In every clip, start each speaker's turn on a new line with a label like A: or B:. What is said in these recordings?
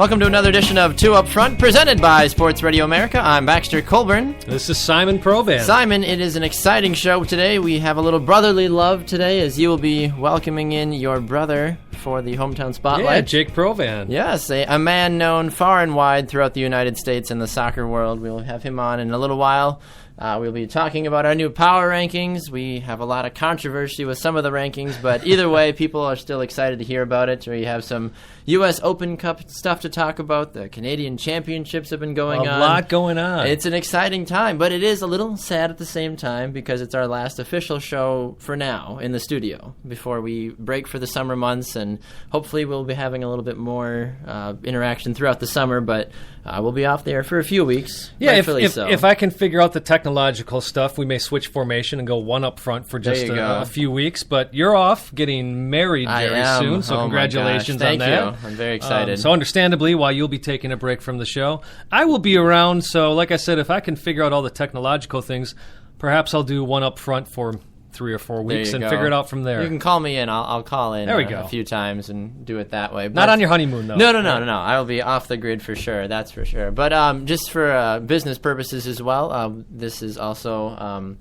A: Welcome to another edition of Two Up Front, presented by Sports Radio America. I'm Baxter Colburn.
B: This is Simon Provan.
A: Simon, it is an exciting show today. We have a little brotherly love today, as you will be welcoming in your brother for the Hometown Spotlight.
B: Yeah, Jake Provan.
A: Yes, a man known far and wide throughout the United States and the soccer world. We will have him on in a little while. We'll be talking about our new power rankings. We have a lot of controversy with some of the rankings, but either way, people are still excited to hear about it. We have some U.S. Open Cup stuff to talk about. The Canadian Championships have been going on.
B: A lot going on.
A: It's an exciting time, but it is a little sad at the same time because it's our last official show for now in the studio before we break for the summer months, and hopefully we'll be having a little bit more interaction throughout the summer, but we'll be off there for a few weeks.
B: Yeah, if I can figure out the technological stuff, we may switch formation and go one up front for just a few weeks. But you're off, getting married very soon, so congratulations on that.
A: Thank you. I'm very excited.
B: So understandably, while you'll be taking a break from the show, I will be around. So like I said, if I can figure out all the technological things, perhaps I'll do one up front for 3 or 4 weeks and figure it out from there.
A: You can call me in. I'll call in a few times and do it that way. But
B: not on your honeymoon, though.
A: No. I will be off the grid for sure. That's for sure. But just for business purposes as well, this is also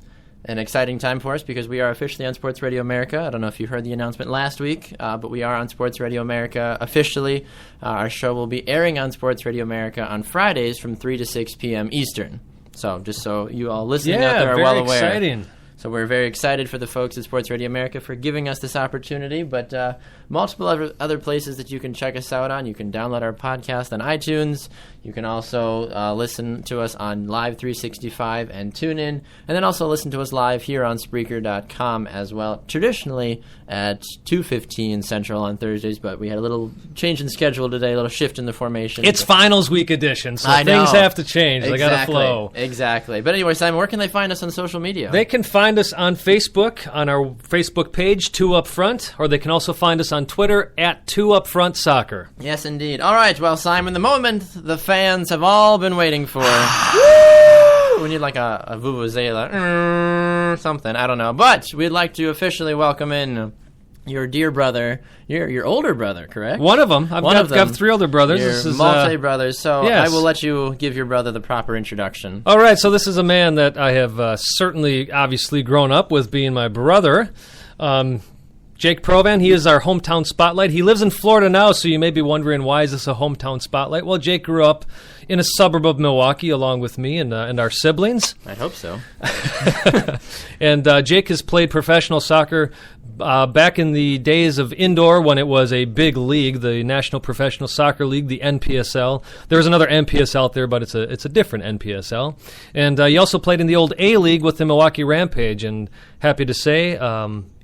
A: an exciting time for us because we are officially on Sports Radio America. I don't know if you heard the announcement last week, but we are on Sports Radio America officially. Our show will be airing on Sports Radio America on Fridays from 3 to 6 p.m. Eastern. So just so you all listening out there are well aware.
B: Yeah, very exciting.
A: So we're very excited for the folks at Sports Radio America for giving us this opportunity, but multiple other places that you can check us out on. You can download our podcast on iTunes. You can also listen to us on Live 365 and TuneIn, and then also listen to us live here on Spreaker.com as well, traditionally at 2:15 Central on Thursdays, but we had a little change in schedule today, a little shift in the formation.
B: It's Finals Week edition, so things have to change. They got to flow.
A: Exactly. But anyway, Simon, where can they find us on social media?
B: They can find us on Facebook, on our Facebook page, 2 Up Front, or they can also find us on Twitter at 2 Up Front Soccer.
A: Yes, indeed. All right, well, Simon, the moment the fans have all been waiting for. We need like a vuvuzela, something, I don't know. But we'd like to officially welcome in your dear brother, your older brother, correct?
B: One of them. I've got 3 older brothers.
A: This is multi-brothers, so yes. I will let you give your brother the proper introduction.
B: All right, so this is a man that I have obviously grown up with being my brother. Jake Provan, he is our hometown spotlight. He lives in Florida now, so you may be wondering, why is this a hometown spotlight? Well, Jake grew up in a suburb of Milwaukee along with me and our siblings.
A: I hope so.
B: And Jake has played professional soccer back in the days of indoor when it was a big league, the National Professional Soccer League, the NPSL. There's another NPSL out there, but it's a different NPSL. And he also played in the old A-League with the Milwaukee Rampage, and happy to say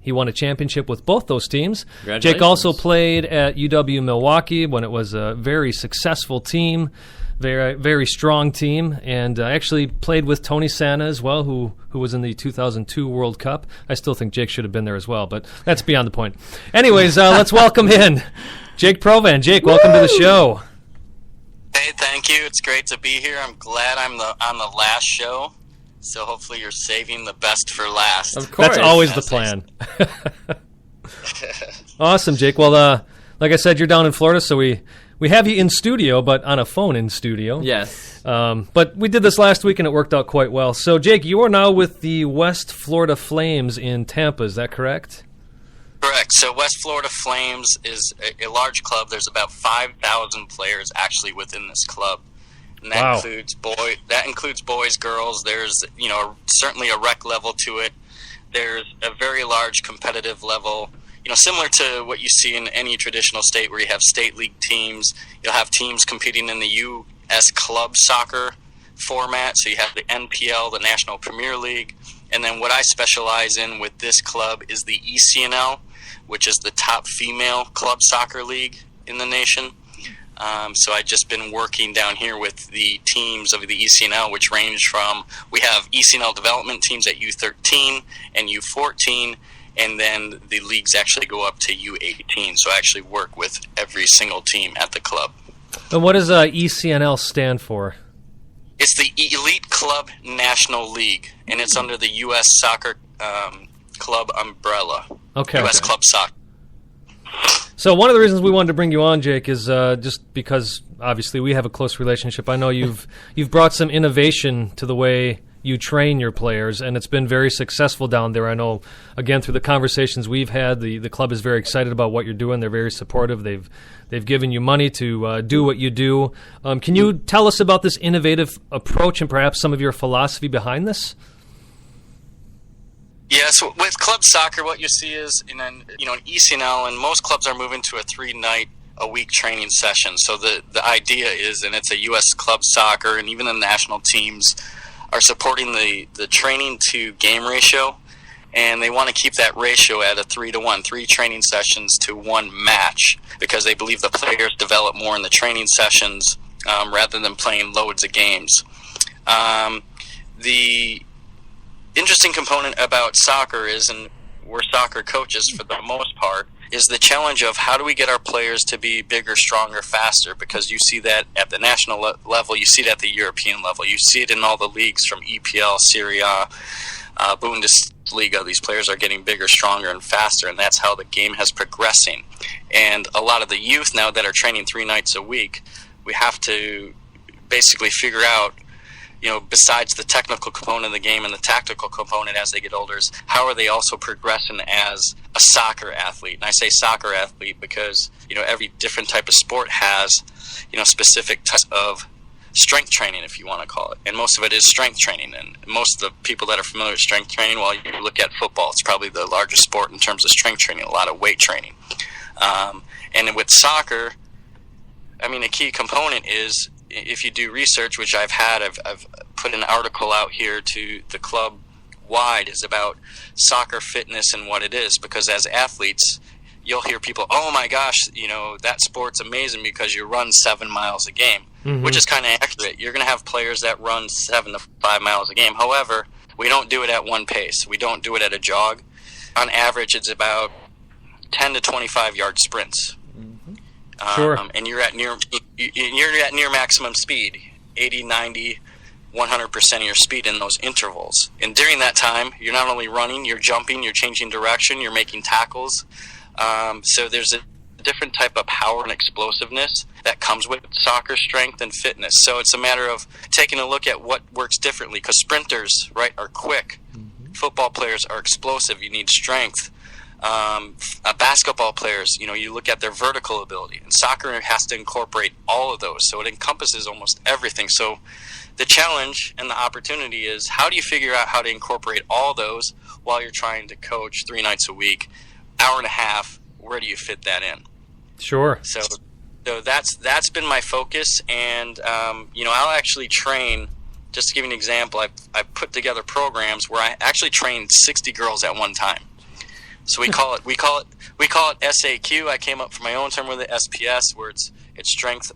B: he won a championship with both those teams. Jake also played at UW Milwaukee when it was a very successful team, very, very strong team, and actually played with Tony Santa as well, who was in the 2002 World Cup. I still think Jake should have been there as well, but that's beyond the point. Anyways, let's welcome in Jake Provan. Jake, welcome to the show.
C: Hey, thank you. It's great to be here. I'm glad I'm on the last show. So hopefully you're saving the best for last.
A: Of course.
B: That's always the plan. Awesome, Jake. Well, like I said, you're down in Florida, so we have you in studio, but on a phone in studio.
A: Yes.
B: But we did this last week, and it worked out quite well. So, Jake, you are now with the West Florida Flames in Tampa. Is that correct?
C: Correct. So West Florida Flames is a large club. There's about 5,000 players actually within this club. And that includes boys, girls. There's, certainly a rec level to it. There's a very large competitive level, similar to what you see in any traditional state where you have state league teams. You'll have teams competing in the U.S. club soccer format. So you have the NPL, the National Premier League. And then what I specialize in with this club is the ECNL, which is the top female club soccer league in the nation. So I've just been working down here with the teams of the ECNL, which range from, we have ECNL development teams at U13 and U14, and then the leagues actually go up to U18. So I actually work with every single team at the club.
B: And what does ECNL stand for?
C: It's the Elite Club National League, and it's under the U.S. Soccer Club umbrella.
B: Okay.
C: U.S. Club Soccer.
B: So one of the reasons we wanted to bring you on, Jake, is just because obviously we have a close relationship. I know you've brought some innovation to the way you train your players, and it's been very successful down there. I know, again, through the conversations we've had, the club is very excited about what you're doing. They're very supportive. They've given you money to do what you do. Can you tell us about this innovative approach and perhaps some of your philosophy behind this?
C: Yeah, so with club soccer, what you see is in ECNL, and most clubs are moving to a 3-night-a-week training session. So the idea is, and it's a U.S. club soccer, and even the national teams are supporting the training to game ratio, and they want to keep that ratio at a 3-to-1, 3 training sessions to 1 match, because they believe the players develop more in the training sessions rather than playing loads of games. The interesting component about soccer is, and we're soccer coaches for the most part, is the challenge of how do we get our players to be bigger, stronger, faster, because you see that at the national level, you see it at the European level, you see it in all the leagues from EPL, Serie A, Bundesliga. These players are getting bigger, stronger, and faster, and that's how the game has progressing. And a lot of the youth now that are training 3 nights a week, we have to basically figure out, besides the technical component of the game and the tactical component as they get older, is how are they also progressing as a soccer athlete? And I say soccer athlete because, every different type of sport has, specific types of strength training, if you want to call it. And most of it is strength training. And most of the people that are familiar with strength training, well, you look at football, it's probably the largest sport in terms of strength training, a lot of weight training. And with soccer, a key component is, if you do research, which I've put an article out here to the club wide, is about soccer fitness and what it is. Because as athletes, you'll hear people, oh my gosh, that sport's amazing because you run 7 miles a game, which is kind of accurate. You're going to have players that run 7 to 5 miles a game. However, we don't do it at one pace. We don't do it at a jog. On average, it's about 10 to 25 yard sprints.
B: Sure.
C: And you're at near maximum speed, 80, 90, 100% of your speed in those intervals. And during that time, you're not only running, you're jumping, you're changing direction, you're making tackles. So there's a different type of power and explosiveness that comes with soccer strength and fitness. So it's a matter of taking a look at what works differently, because sprinters, right, are quick. Football players are explosive. You need strength. Basketball players, you look at their vertical ability, and soccer has to incorporate all of those, so it encompasses almost everything. So the challenge and the opportunity is, how do you figure out how to incorporate all those while you're trying to coach 3 nights a week, hour and a half? Where do you fit that in?
B: Sure.
C: So that's been my focus, and I'll actually train. Just to give you an example, I've put together programs where I actually trained 60 girls at one time. So we call it SAQ. I came up for my own term with it, SPS, where it's strength,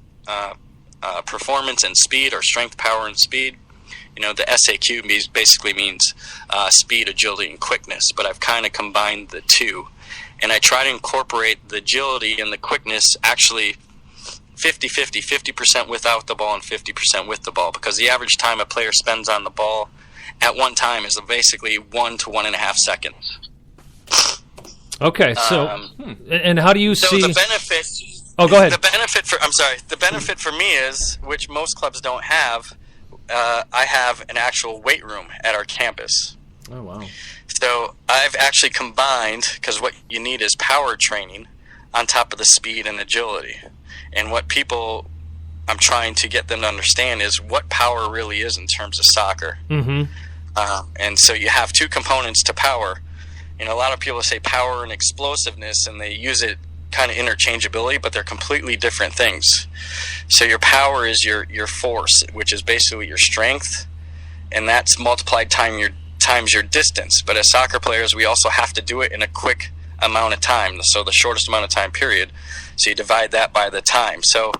C: performance, and speed, or strength, power, and speed. The SAQ basically means speed, agility, and quickness. But I've kind of combined the two, and I try to incorporate the agility and the quickness actually 50-50, 50% without the ball and 50% with the ball, because the average time a player spends on the ball at one time is basically 1 to 1.5 seconds.
B: Okay, so and how do you see
C: the benefit?
B: Oh, go ahead.
C: The benefit for me is, which most clubs don't have, I have an actual weight room at our campus.
A: Oh, wow.
C: So I've actually combined, because what you need is power training on top of the speed and agility. And what I'm trying to get them to understand is what power really is in terms of soccer. And so you have 2 components to power. A lot of people say power and explosiveness, and they use it kind of interchangeably, but they're completely different things. So your power is your force, which is basically your strength, and that's multiplied times your distance. But as soccer players, we also have to do it in a quick amount of time, so the shortest amount of time period. So you divide that by the time. So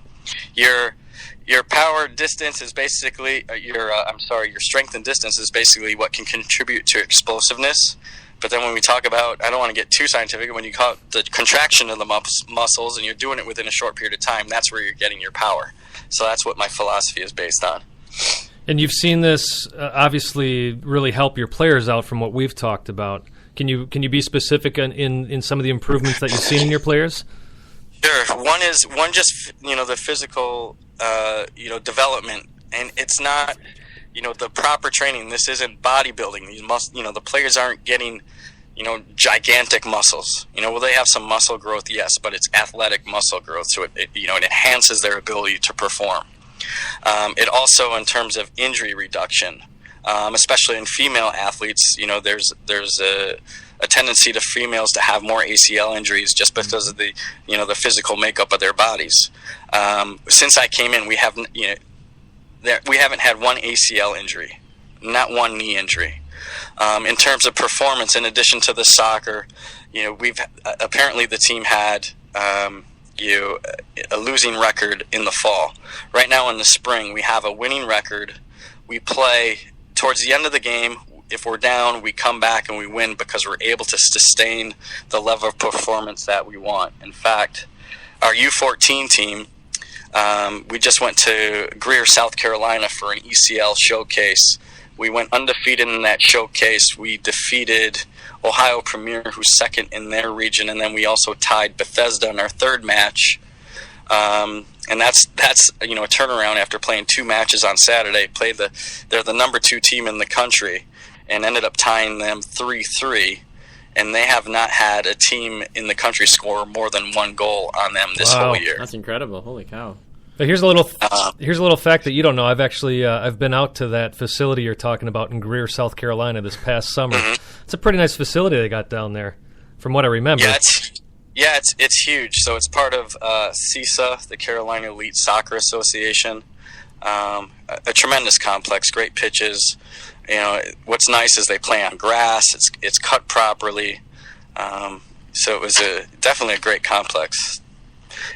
C: your power distance is basically your strength and distance is basically what can contribute to explosiveness. But then when we talk about, I don't want to get too scientific, when you call it the contraction of the muscles and you're doing it within a short period of time, that's where you're getting your power. So that's what my philosophy is based on.
B: And you've seen this obviously really help your players out from what we've talked about. Can you be specific in some of the improvements that you've seen in your players?
C: Sure. One just the physical development, and it's not the proper training. This isn't bodybuilding. The players aren't getting gigantic muscles. Will they have some muscle growth? Yes, but it's athletic muscle growth, so it enhances their ability to perform. It also, in terms of injury reduction, especially in female athletes, there's a tendency to females to have more ACL injuries just because of the the physical makeup of their bodies. Since I came in, we haven't had one ACL injury, not one knee injury. In terms of performance, in addition to the soccer, we've apparently the team had a losing record in the fall. Right now in the spring, we have a winning record. We play towards the end of the game. If we're down, we come back and we win because we're able to sustain the level of performance that we want. In fact, our U14 team, we just went to Greer, South Carolina for an ECL showcase. We went undefeated in that showcase. We defeated Ohio Premier, who's second in their region, and then we also tied Bethesda in our third match. And that's a turnaround after playing 2 matches on Saturday. They're the number 2 team in the country, and ended up tying them 3-3. And they have not had a team in the country score more than 1 goal on them this whole year.
A: That's incredible! Holy cow!
B: But here's a little fact that you don't know. I've actually I've been out to that facility you're talking about in Greer, South Carolina, this past summer. Mm-hmm. It's a pretty nice facility they got down there, from what I remember.
C: Yeah, it's huge. So it's part of CISA, the Carolina Elite Soccer Association. A tremendous complex, great pitches. What's nice is they play on grass. It's cut properly. So it was definitely a great complex,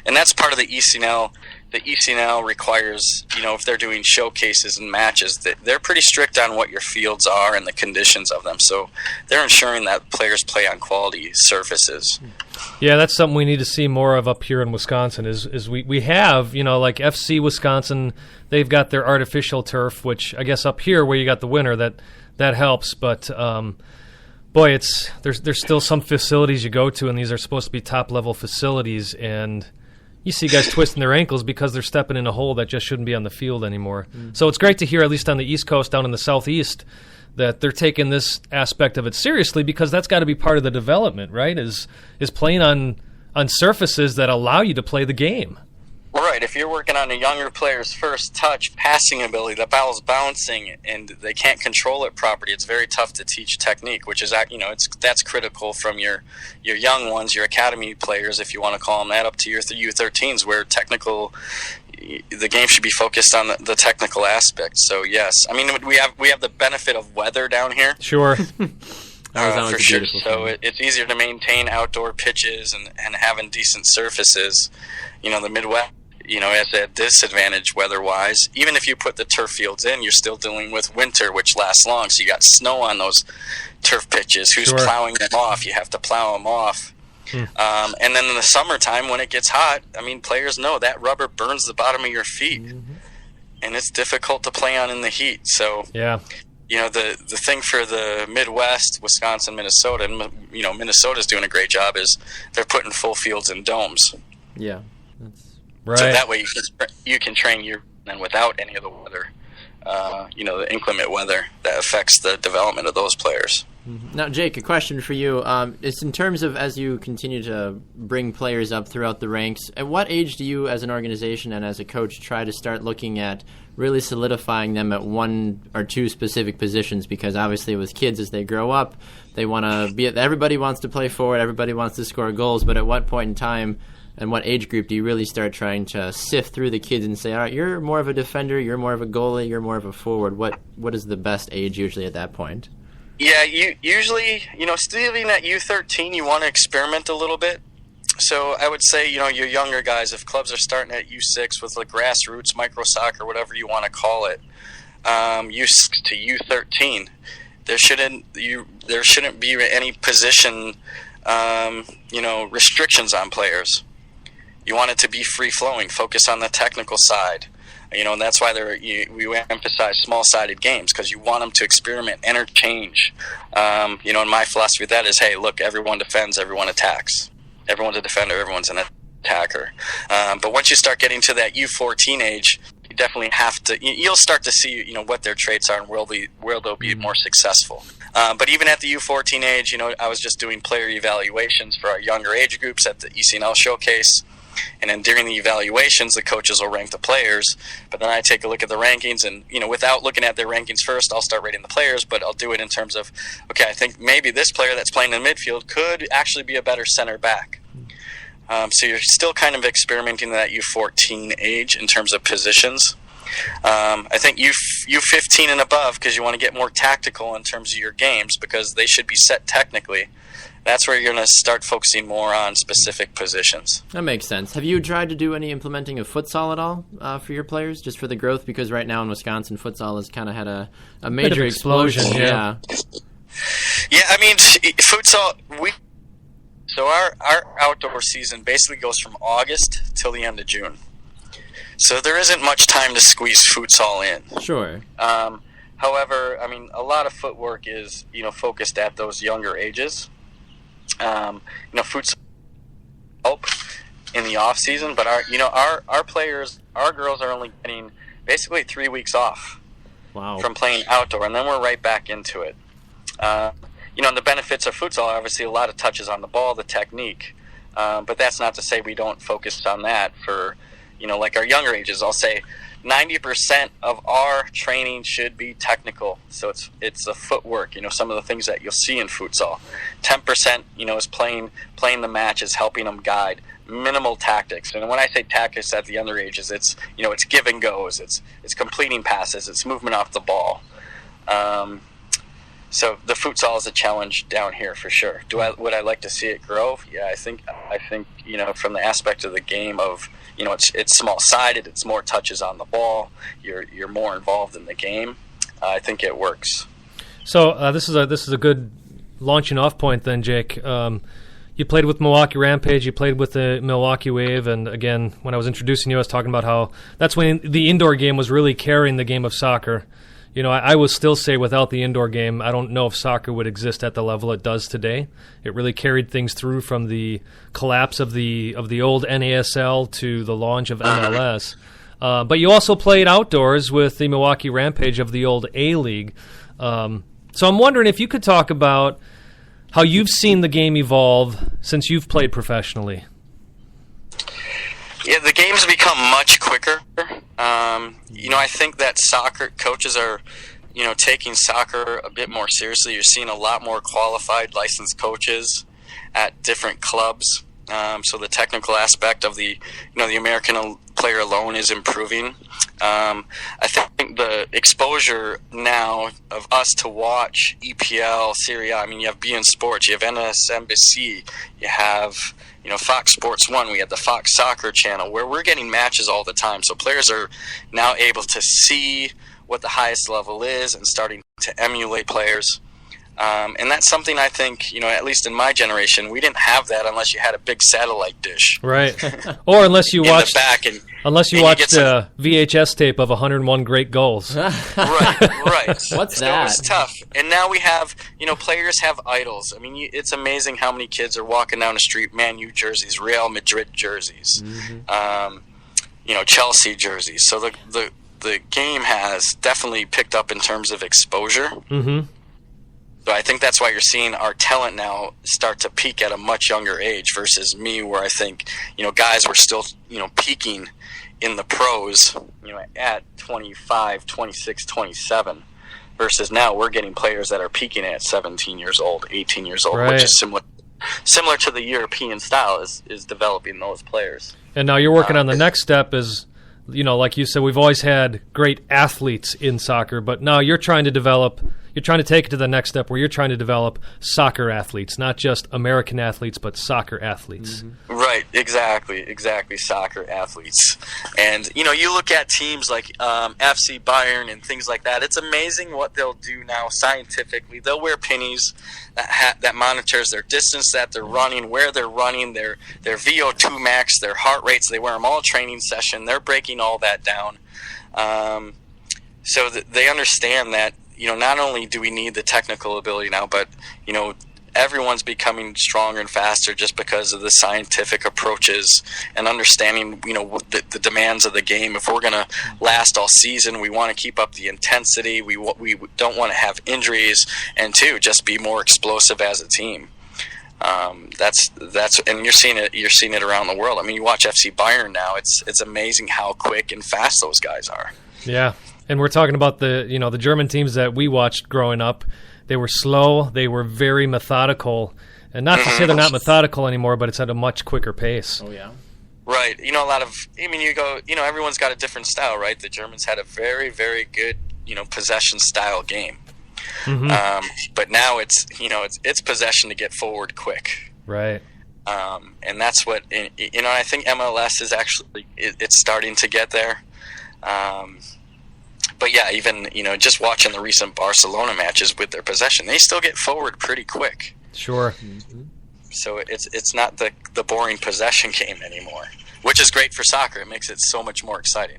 C: and that's part of the ECNL. The ECNL requires, if they're doing showcases and matches, they're pretty strict on what your fields are and the conditions of them. So they're ensuring that players play on quality surfaces.
B: Yeah, that's something we need to see more of up here in Wisconsin. Is we have, like FC Wisconsin, they've got their artificial turf, which I guess up here where you got the winter, that helps. But boy, there's still some facilities you go to, and these are supposed to be top level facilities, and you see guys twisting their ankles because they're stepping in a hole that just shouldn't be on the field anymore. So it's great to hear, at least on the East Coast, down in the Southeast, that they're taking this aspect of it seriously, because that's got to be part of the development, right? Is playing on surfaces that allow you to play the game.
C: Right. If you're working on a younger player's first touch, passing ability, the ball's bouncing, and they can't control it properly, it's very tough to teach technique, which is, that's critical from your young ones, your academy players, if you want to call them that, up to your U13s, where the game should be focused on the technical aspect. So yes, we have the benefit of weather down here.
B: Sure.
C: For sure. So it's easier to maintain outdoor pitches and having decent surfaces. The Midwest, has a disadvantage weather-wise. Even if you put the turf fields in, you're still dealing with winter, which lasts long. So you got snow on those turf pitches. Who's plowing them off? You have to plow them off. And then in the summertime, when it gets hot, players know that rubber burns the bottom of your feet. Mm-hmm. And it's difficult to play on in the heat. So
B: yeah.
C: The thing for the Midwest, Wisconsin, Minnesota, and Minnesota's doing a great job, is they're putting full fields in domes.
A: Yeah, that's
B: right.
C: So that way you can train and without any of the weather, the inclement weather that affects the development of those players.
A: Now, Jake, a question for you. It's in terms of, as you continue to bring players up throughout the ranks, at what age do you, as an organization and as a coach, try to start looking at really solidifying them at 1 or 2 specific positions? Because obviously with kids, as they grow up, they want to be. Everybody wants to play forward, everybody wants to score goals, but at what point in time and what age group do you really start trying to sift through the kids and say, all right, you're more of a defender, you're more of a goalie, you're more of a forward? What is the best age usually at that point?
C: Yeah, you usually, still even at U13, you want to experiment a little bit. So I would say, your younger guys, if clubs are starting at U6 with grassroots, micro soccer, whatever you want to call it, U6 to U13, there shouldn't be any position, restrictions on players. You want it to be free-flowing, focus on the technical side. And that's why we emphasize small-sided games, because you want them to experiment, interchange. And my philosophy of that is, hey, look, everyone defends, everyone attacks. Everyone's a defender, everyone's an attacker. But once you start getting to that U14 age, you definitely have to. You'll start to see, what their traits are and where they'll be more successful. But even at the U14 age, I was just doing player evaluations for our younger age groups at the ECNL showcase. And then during the evaluations, the coaches will rank the players. But then I take a look at the rankings, and without looking at their rankings first, I'll start rating the players. But I'll do it in terms of, okay, I think maybe this player that's playing in midfield could actually be a better center back. So you're still kind of experimenting in that U14 age in terms of positions. I think U15 and above, because you want to get more tactical in terms of your games, because they should be set technically. That's where you're going to start focusing more on specific positions.
A: That makes sense. Have you tried to do any implementing of futsal at all for your players, just for the growth? Because right now in Wisconsin, futsal has kind of had a major explosion. Yeah.
C: Yeah, I mean, futsal, so our outdoor season basically goes from August till the end of June. So there isn't much time to squeeze futsal in.
A: Sure.
C: However, I mean, a lot of footwork is, focused at those younger ages. Futsal help in the off season, but our players, our girls are only getting basically 3 weeks off.
A: Wow.
C: From playing outdoor, and then we're right back into it. And the benefits of futsal are obviously a lot of touches on the ball, the technique, but that's not to say we don't focus on that for, like our younger ages. I'll say 90% of our training should be technical, so it's the footwork. Some of the things that you'll see in futsal. 10%, is playing the matches, helping them guide. Minimal tactics, and when I say tactics at the younger ages, it's it's give and goes, it's completing passes, it's movement off the ball. So the futsal is a challenge down here for sure. Would I like to see it grow? Yeah, I think from the aspect of the game of it's small sided, it's more touches on the ball, you're more involved in the game. I think it works.
B: So this is a good launching off point then, Jake. You played with Milwaukee Rampage, you played with the Milwaukee Wave, and again, when I was introducing you, I was talking about how that's when the indoor game was really carrying the game of soccer. I will still say without the indoor game, I don't know if soccer would exist at the level it does today. It really carried things through from the collapse of the old NASL to the launch of MLS. But you also played outdoors with the Milwaukee Rampage of the old A-League. So I'm wondering if you could talk about how you've seen the game evolve since you've played professionally.
C: Yeah, the game's become much quicker. I think that soccer coaches are, taking soccer a bit more seriously. You're seeing a lot more qualified licensed coaches at different clubs. So the technical aspect of the American player alone is improving. I think the exposure now of us to watch EPL, Serie A, you have beIN Sports, you have MSNBC, you have Fox Sports 1, we have the Fox Soccer channel, where we're getting matches all the time. So players are now able to see what the highest level is and starting to emulate players. And that's something I think, at least in my generation, we didn't have that unless you had a big satellite dish.
B: Right. Or unless you watched
C: the
B: VHS tape of 101 great goals.
C: Right.
A: What's
C: that?
A: That
C: was tough. And now we have, players have idols. It's amazing how many kids are walking down the street, Man U jerseys, Real Madrid jerseys, Chelsea jerseys. So the game has definitely picked up in terms of exposure. Mm-hmm. So I think that's why you're seeing our talent now start to peak at a much younger age versus me, where I think, guys were still, peaking in the pros, at 25, 26, 27, versus now we're getting players that are peaking at 17 years old, 18 years old,
B: right.
C: Which is similar to the European style is developing those players.
B: And now you're working on the next step is, like you said, we've always had great athletes in soccer, but now you're trying to take it to the next step where you're trying to develop soccer athletes, not just American athletes, but soccer athletes.
C: Mm-hmm. Right, exactly, soccer athletes. And, you look at teams like FC Bayern and things like that, it's amazing what they'll do now scientifically. They'll wear pennies that monitors their distance that they're running, where they're running, their VO2 max, their heart rates. They wear them all training session. They're breaking all that down. So that they understand that, not only do we need the technical ability now, but, everyone's becoming stronger and faster just because of the scientific approaches and understanding, the demands of the game. If we're going to last all season, we want to keep up the intensity. We don't want to have injuries, and two, just be more explosive as a team. That's and you're seeing it around the world. I mean, you watch FC Bayern now. It's amazing how quick and fast those guys are.
B: Yeah. And we're talking about the German teams that we watched growing up. They were slow. They were very methodical. And not to say they're not methodical anymore, but it's at a much quicker pace.
A: Oh, yeah.
C: Right. Everyone's got a different style, right? The Germans had a very, very good, possession style game. Mm-hmm. But now it's possession to get forward quick.
B: Right.
C: And that's what, I think MLS is actually, it's starting to get there. But yeah, even, just watching the recent Barcelona matches with their possession, they still get forward pretty quick.
B: Sure.
A: Mm-hmm.
C: So it's not the boring possession game anymore, which is great for soccer. It makes it so much more exciting.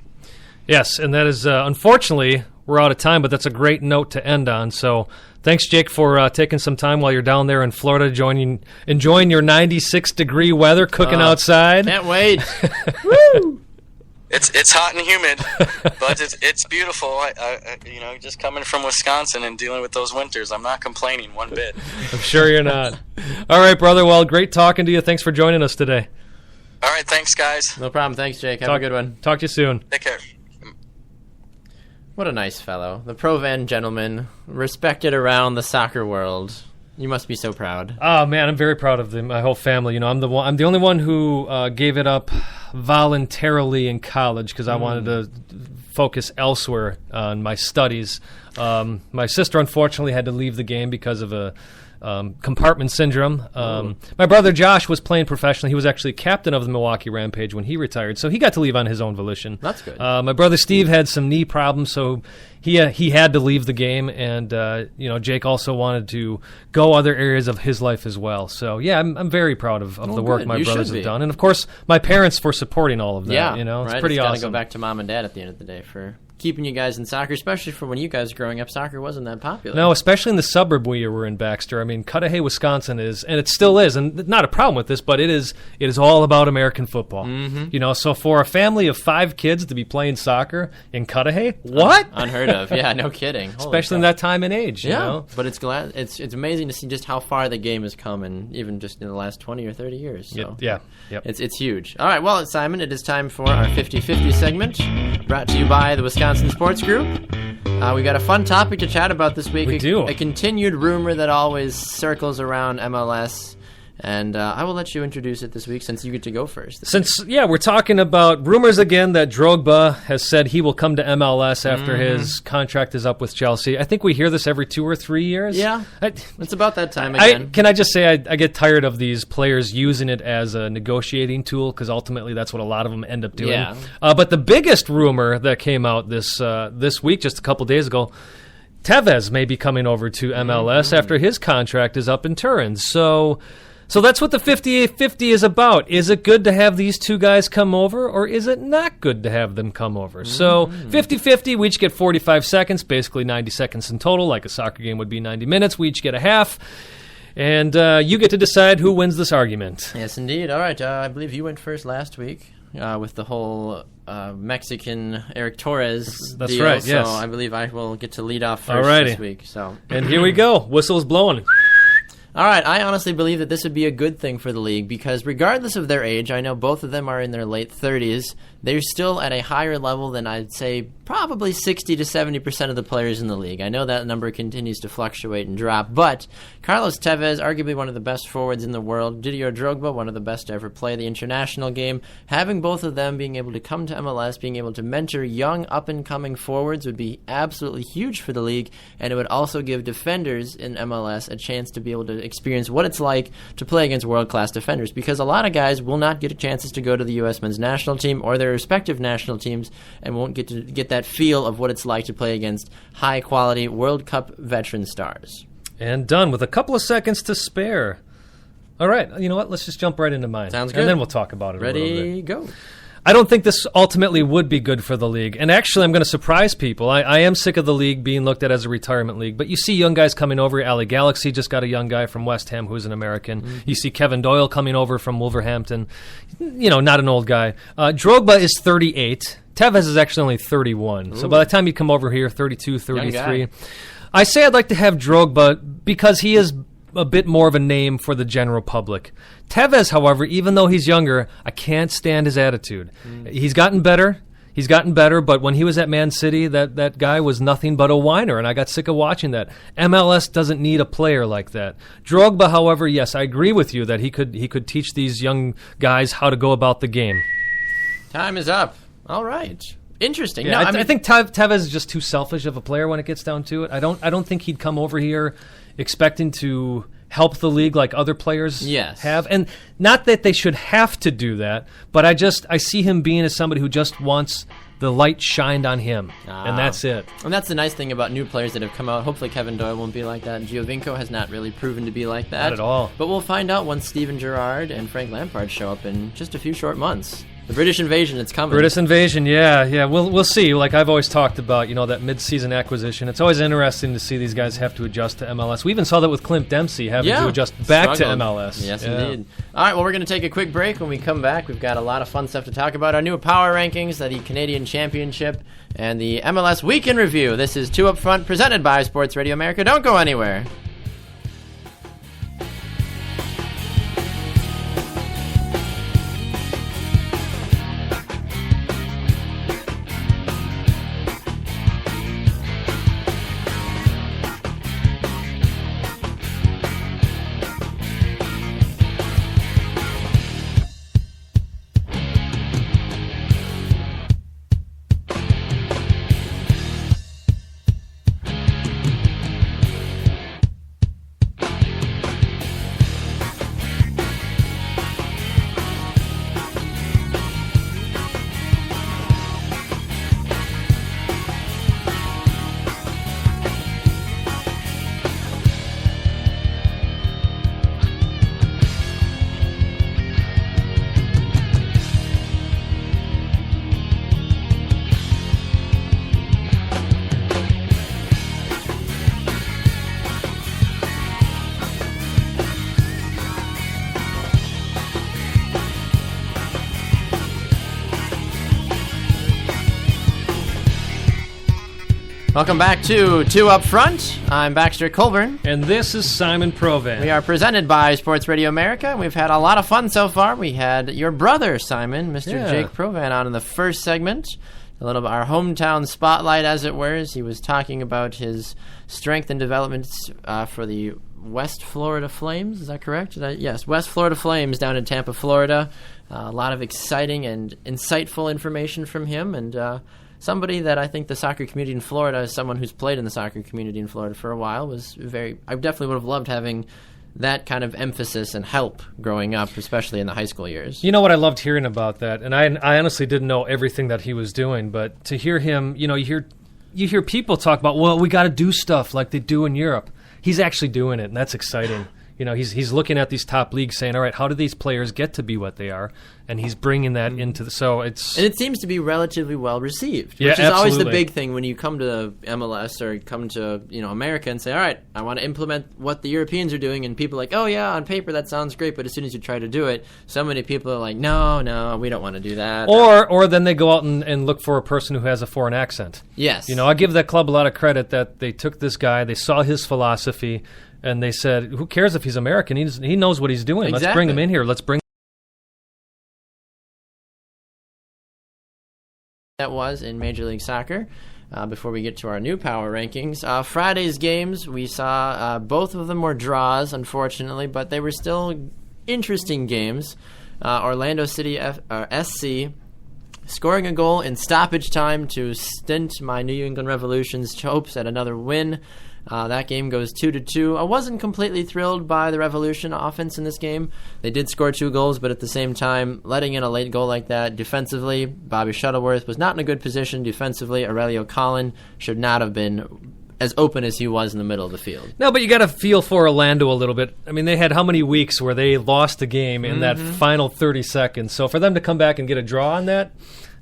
B: Yes, and that is, unfortunately, we're out of time, but that's a great note to end on. So thanks, Jake, for taking some time while you're down there in Florida, enjoying your 96-degree weather, cooking outside.
A: Can't wait.
B: Woo!
C: It's hot and humid, but it's beautiful. I just coming from Wisconsin and dealing with those winters, I'm not complaining one bit.
B: I'm sure you're not. All right, brother. Well, great talking to you. Thanks for joining us today.
C: All right, thanks, guys.
A: No problem. Thanks, Jake. Have a good one.
B: Talk to you soon.
C: Take care.
A: What a nice fellow. The Provan gentleman, respected around the soccer world. You must be so proud.
B: Oh man, I'm very proud of my whole family. I'm the only one who gave it up voluntarily in college because I wanted to focus elsewhere on my studies. My sister unfortunately had to leave the game because of a compartment syndrome. My brother Josh was playing professionally. He was actually captain of the Milwaukee Rampage when he retired, so he got to leave on his own volition.
A: That's good.
B: My brother Steve had some knee problems, so he had to leave the game, and Jake also wanted to go other areas of his life as well. So yeah, I'm very proud of the work my brothers have done, and of course my parents for supporting all of that.
A: Yeah,
B: it's
A: right?
B: pretty
A: awesome.
B: awesome.
A: Go back to mom and dad at the end of the day for keeping you guys in soccer, especially for when you guys were growing up, soccer wasn't that popular.
B: No, especially in the suburb we were in, Baxter. I mean, Cudahy, Wisconsin is, and it still is, and not a problem with this, but it is all about American football. Mm-hmm. So for a family of 5 kids to be playing soccer in Cudahy, what?
A: Unheard of. Yeah, no kidding.
B: Especially in that time and age.
A: Yeah,
B: you know?
A: But it's amazing to see just how far the game has come, and even just in the last 20 or 30 years. So
B: yeah. Yep.
A: It's huge. All right, well, Simon, it is time for our 50-50 segment, brought to you by the Wisconsin Sports Group. We got a fun topic to chat about this week.
B: We do.
A: A continued rumor that always circles around MLS. And I will let you introduce it this week since you get to go first.
B: We're talking about rumors again that Drogba has said he will come to MLS after his contract is up with Chelsea. I think we hear this every 2 or 3 years.
A: Yeah, it's about that time again.
B: Can I just say I get tired of these players using it as a negotiating tool because ultimately that's what a lot of them end up doing.
A: Yeah.
B: But the biggest rumor that came out this week, just a couple days ago, Tevez may be coming over to MLS after his contract is up in Turin. So that's what the 50-50 is about. Is it good to have these 2 guys come over, or is it not good to have them come over? So 50-50, we each get 45 seconds, basically 90 seconds in total, like a soccer game would be 90 minutes. We each get a half, and you get to decide who wins this argument.
A: Yes, indeed. All right, I believe you went first last week with the whole Mexican Eric Torres
B: That's
A: deal,
B: right, yes.
A: So I believe I will get to lead off first this week. So.
B: And here we go. Whistle's blowing.
A: All right, I honestly believe that this would be a good thing for the league because regardless of their age, I know both of them are in their late 30s, they're still at a higher level than I'd say probably 60 to 70% of the players in the league. I know that number continues to fluctuate and drop, but Carlos Tevez, arguably one of the best forwards in the world, Didier Drogba, one of the best to ever play the international game, having both of them being able to come to MLS, being able to mentor young up-and-coming forwards would be absolutely huge for the league, and it would also give defenders in MLS a chance to be able to experience what it's like to play against world-class defenders because a lot of guys will not get chances to go to the U.S. men's national team or their respective national teams and won't get to get that feel of what it's like to play against high-quality World Cup veteran stars.
B: And done with a couple of seconds to spare. All right, you know what? Let's just jump right into mine.
A: Sounds good.
B: And then we'll talk about it
A: Ready,
B: a little bit.
A: go.
B: I don't think this ultimately would be good for the league. And actually, I'm going to surprise people. I am sick of the league being looked at as a retirement league. But you see young guys coming over. LA Galaxy just got a young guy from West Ham who's an American. Mm-hmm. You see Kevin Doyle coming over from Wolverhampton. Not an old guy. Drogba is 38. Tevez is actually only 31. Ooh. So by the time you come over here, 32, 33. I say I'd like to have Drogba because he is a bit more of a name for the general public. Tevez, however, even though he's younger, I can't stand his attitude. He's gotten better. But when he was at Man City, that guy was nothing but a whiner, and I got sick of watching that. MLS doesn't need a player like that. Drogba, however, yes, I agree with you that he could teach these young guys how to go about the game.
A: Time is up. All right. Interesting.
B: Yeah, I think Tevez is just too selfish of a player when it gets down to it. I don't think he'd come over here expecting to help the league like other players have. And not that they should have to do that, but I see him being as somebody who just wants the light shined on him, and that's it.
A: And that's the nice thing about new players that have come out. Hopefully Kevin Doyle won't be like that. Giovinco has not really proven to be like that.
B: Not at all.
A: But we'll find out once Steven Gerrard and Frank Lampard show up in just a few short months. The British invasion, it's coming.
B: British invasion, yeah. We'll see. Like I've always talked about, that mid-season acquisition. It's always interesting to see these guys have to adjust to MLS. We even saw that with Clint Dempsey having to adjust back to MLS.
A: Yes, indeed. All right, well, we're going to take a quick break. When we come back, we've got a lot of fun stuff to talk about. Our new power rankings, the Canadian Championship, and the MLS Week in Review. This is Two Up Front, presented by Sports Radio America. Don't go anywhere. Welcome back to Two Up Front. I'm Baxter Colburn.
B: And this is Simon Provan.
A: We are presented by Sports Radio America. We've had a lot of fun so far. We had your brother, Simon, Mr. Jake Provan, on in the first segment. A little bit our hometown spotlight, as it were. He was talking about his strength and development for the West Florida Flames. Is that correct? Yes, West Florida Flames down in Tampa, Florida. A lot of exciting and insightful information from him, and somebody that I think the soccer community in Florida, as someone who's played in the soccer community in Florida for a while, I definitely would have loved having that kind of emphasis and help growing up, especially in the high school years.
B: You know what I loved hearing about that, and I honestly didn't know everything that he was doing, but to hear him, you hear people talk about, well, we got to do stuff like they do in Europe. He's actually doing it, and that's exciting. He's looking at these top leagues saying, all right, how do these players get to be what they are? And he's bringing that into and
A: it seems to be relatively well received,
B: which
A: is always the big thing when you come to MLS or come to America and say, all right, I want to implement what the Europeans are doing, and people are like, oh yeah, on paper that sounds great, but as soon as you try to do it, so many people are like, no, we don't want to do that.
B: Or then they go out and look for a person who has a foreign accent.
A: Yes.
B: I give that club a lot of credit that they took this guy, they saw his philosophy, and they said, who cares if he's American? He knows what he's doing.
A: Exactly.
B: Let's bring him in here.
A: That was in Major League Soccer. Before we get to our new power rankings, Friday's games, we saw both of them were draws, unfortunately, but they were still interesting games. Orlando City SC scoring a goal in stoppage time to stint my New England Revolution's hopes at another win. That game goes 2-2. I wasn't completely thrilled by the Revolution offense in this game. They did score 2 goals, but at the same time, letting in a late goal like that defensively, Bobby Shuttleworth was not in a good position defensively. Aurelio Collin should not have been as open as he was in the middle of the field.
B: No, but you got to feel for Orlando a little bit. I mean, they had how many weeks where they lost the game in that final 30 seconds? So for them to come back and get a draw on that,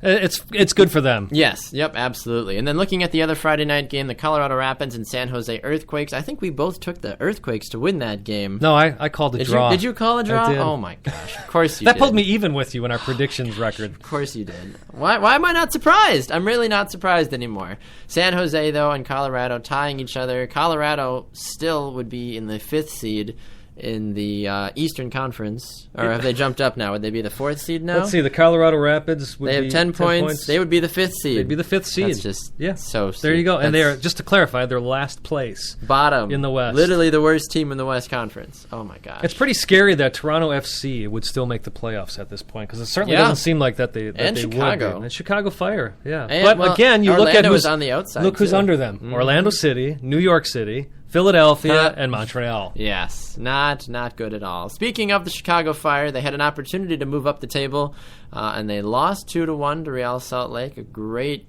B: it's good for them.
A: Yes, yep, absolutely. And then looking at the other Friday night game, the Colorado Rapids and San Jose Earthquakes, I think we both took the Earthquakes to win that game.
B: No, I called a draw.
A: Did you call a draw?
B: I did.
A: Oh my gosh, of course you did.
B: That pulled me even with you in our predictions record.
A: Of course you did. Why am I not surprised? I'm really not surprised anymore. San Jose, though, and Colorado tying each other. Colorado still would be in the 5th seed in the Eastern Conference. Or have they jumped up now? Would they be the 4th seed now?
B: Let's see. The Colorado Rapids would
A: They have
B: be
A: 10 points. They would be the 5th seed.
B: They'd be the 5th seed.
A: That's just so
B: there you go. And they are, just to clarify, they're last place.
A: Bottom.
B: In the West.
A: Literally the worst team in the West Conference. Oh, my gosh.
B: It's pretty scary that Toronto FC would still make the playoffs at this point, because it certainly doesn't seem like that they
A: Chicago.
B: would. And Chicago Fire, yeah.
A: And,
B: but again, you look at
A: who's on the outside.
B: Look who's
A: too.
B: under them. Orlando City, New York City, Philadelphia, and Montreal.
A: Yes, not good at all. Speaking of the Chicago Fire, they had an opportunity to move up the table, and they lost 2-1 to Real Salt Lake. A great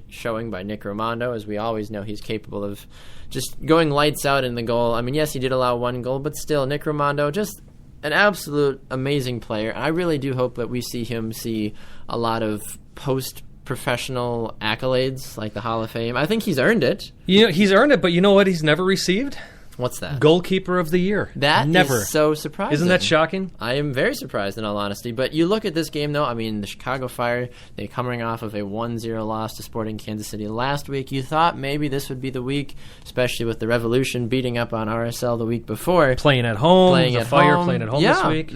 A: showing by Nick Romando. As we always know, he's capable of just going lights out in the goal. I mean, yes, he did allow 1 goal, but still, Nick Romando, just an absolute amazing player. I really do hope that we see him see a lot of post-professional accolades like the Hall of Fame. I think he's earned it.
B: He's earned it, but you know what he's never received?
A: What's that?
B: Goalkeeper of the Year.
A: That
B: never.
A: Is so surprising.
B: Isn't that shocking?
A: I am very surprised, in all honesty. But you look at this game, though. I mean, the Chicago Fire, they're coming off of a 1-0 loss to Sporting Kansas City last week. You thought maybe this would be the week, especially with the Revolution beating up on RSL the week before.
B: Playing at home. Playing at home this week.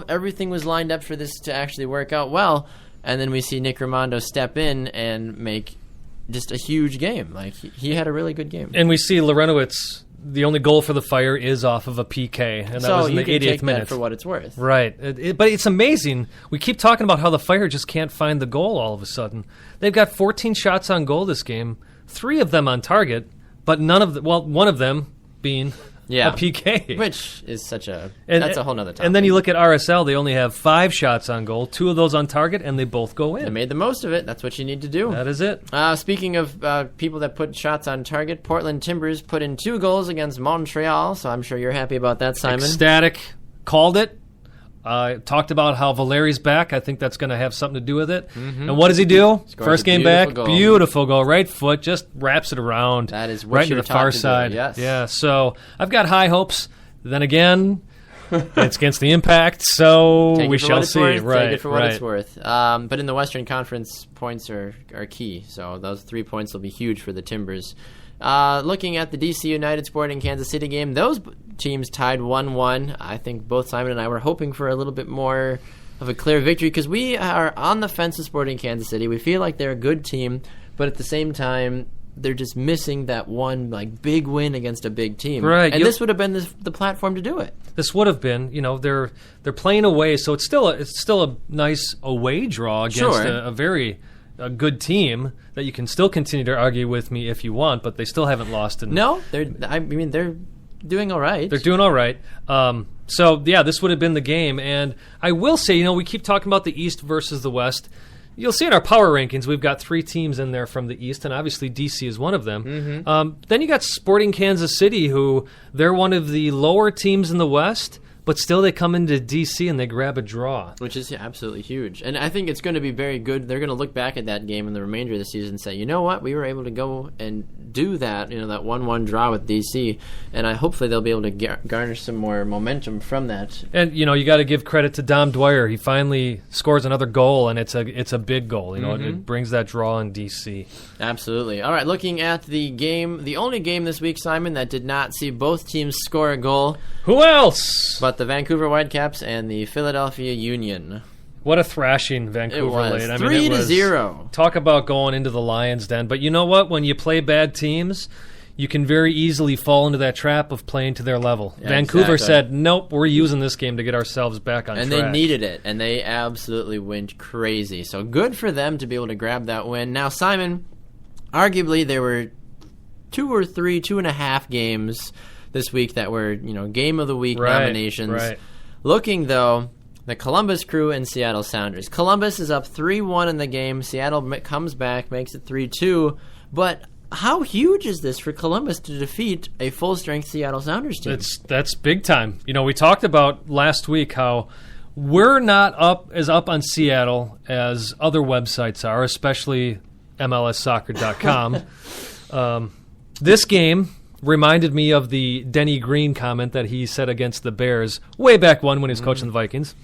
A: Everything was lined up for this to actually work out well. And then we see Nick Romando step in and make just a huge game. Like, he had a really good game.
B: And we see Larenowitz, the only goal for the Fire is off of a PK, and that was in the 88th minute.
A: For what it's worth.
B: Right. But it's amazing. We keep talking about how the Fire just can't find the goal all of a sudden. They've got 14 shots on goal this game, 3 of them on target, but one of them being a PK.
A: Which is that's a whole nother topic.
B: And then you look at RSL, they only have 5 shots on goal, 2 of those on target, and they both go in.
A: They made the most of it. That's what you need to do.
B: That is it.
A: Speaking of people that put shots on target, Portland Timbers put in 2 goals against Montreal, so I'm sure you're happy about that, Simon.
B: Ecstatic. Called it. Talked about how Valeri's back. I think that's going to have something to do with it. Mm-hmm. And what does he do? First game back, beautiful goal. Right foot, just wraps it around.
A: That is what
B: right to the far side.
A: Yes.
B: Yeah, so I've got high hopes. Then again, it's against the Impact, so we shall see. Right,
A: take it for what it's worth. But in the Western Conference, points are key. So those 3 points will be huge for the Timbers. Looking at the DC United Sporting Kansas City game, those teams tied 1-1. I think both Simon and I were hoping for a little bit more of a clear victory because we are on the fence with Sporting Kansas City. We feel like they're a good team, but at the same time, they're just missing that one big win against a big team.
B: Right.
A: And this would have been the platform to do it.
B: This would have been, they're playing away, so it's still a nice away draw against a very good team that you can still continue to argue with me if you want, but they still haven't lost.
A: No, they're doing all right.
B: They're doing all right. So, yeah, this would have been the game. And I will say, we keep talking about the East versus the West. You'll see in our power rankings, we've got 3 teams in there from the East, and obviously DC is one of them. Mm-hmm. Then you got Sporting Kansas City, who they're one of the lower teams in the West, but still they come into DC and they grab a draw.
A: Which is absolutely huge. And I think it's going to be very good. They're going to look back at that game in the remainder of the season and say, you know what, we were able to go and do that, that 1-1 draw with DC. And hopefully they'll be able to garner some more momentum from that.
B: And, you got to give credit to Dom Dwyer. He finally scores another goal, and it's a big goal. It brings that draw in DC.
A: Absolutely. All right, looking at the game, the only game this week, Simon, that did not see both teams score a goal.
B: Who else?
A: But the Vancouver Whitecaps and the Philadelphia Union.
B: What a thrashing Vancouver laid.
A: 3-0.
B: Talk about going into the Lions' den. But you know what? When you play bad teams, you can very easily fall into that trap of playing to their level. Yeah, Vancouver said, nope, we're using this game to get ourselves back on track.
A: And they needed it, and they absolutely went crazy. So good for them to be able to grab that win. Now, Simon, arguably there were 2.5 games this week that were, Game of the Week nominations.
B: Right.
A: Looking, though, the Columbus Crew and Seattle Sounders. Columbus is up 3-1 in the game. Seattle comes back, makes it 3-2. But how huge is this for Columbus to defeat a full-strength Seattle Sounders team?
B: That's big time. We talked about last week how we're not up on Seattle as other websites are, especially MLSsoccer.com. This game reminded me of the Denny Green comment that he said against the Bears way back when he was coaching the Vikings.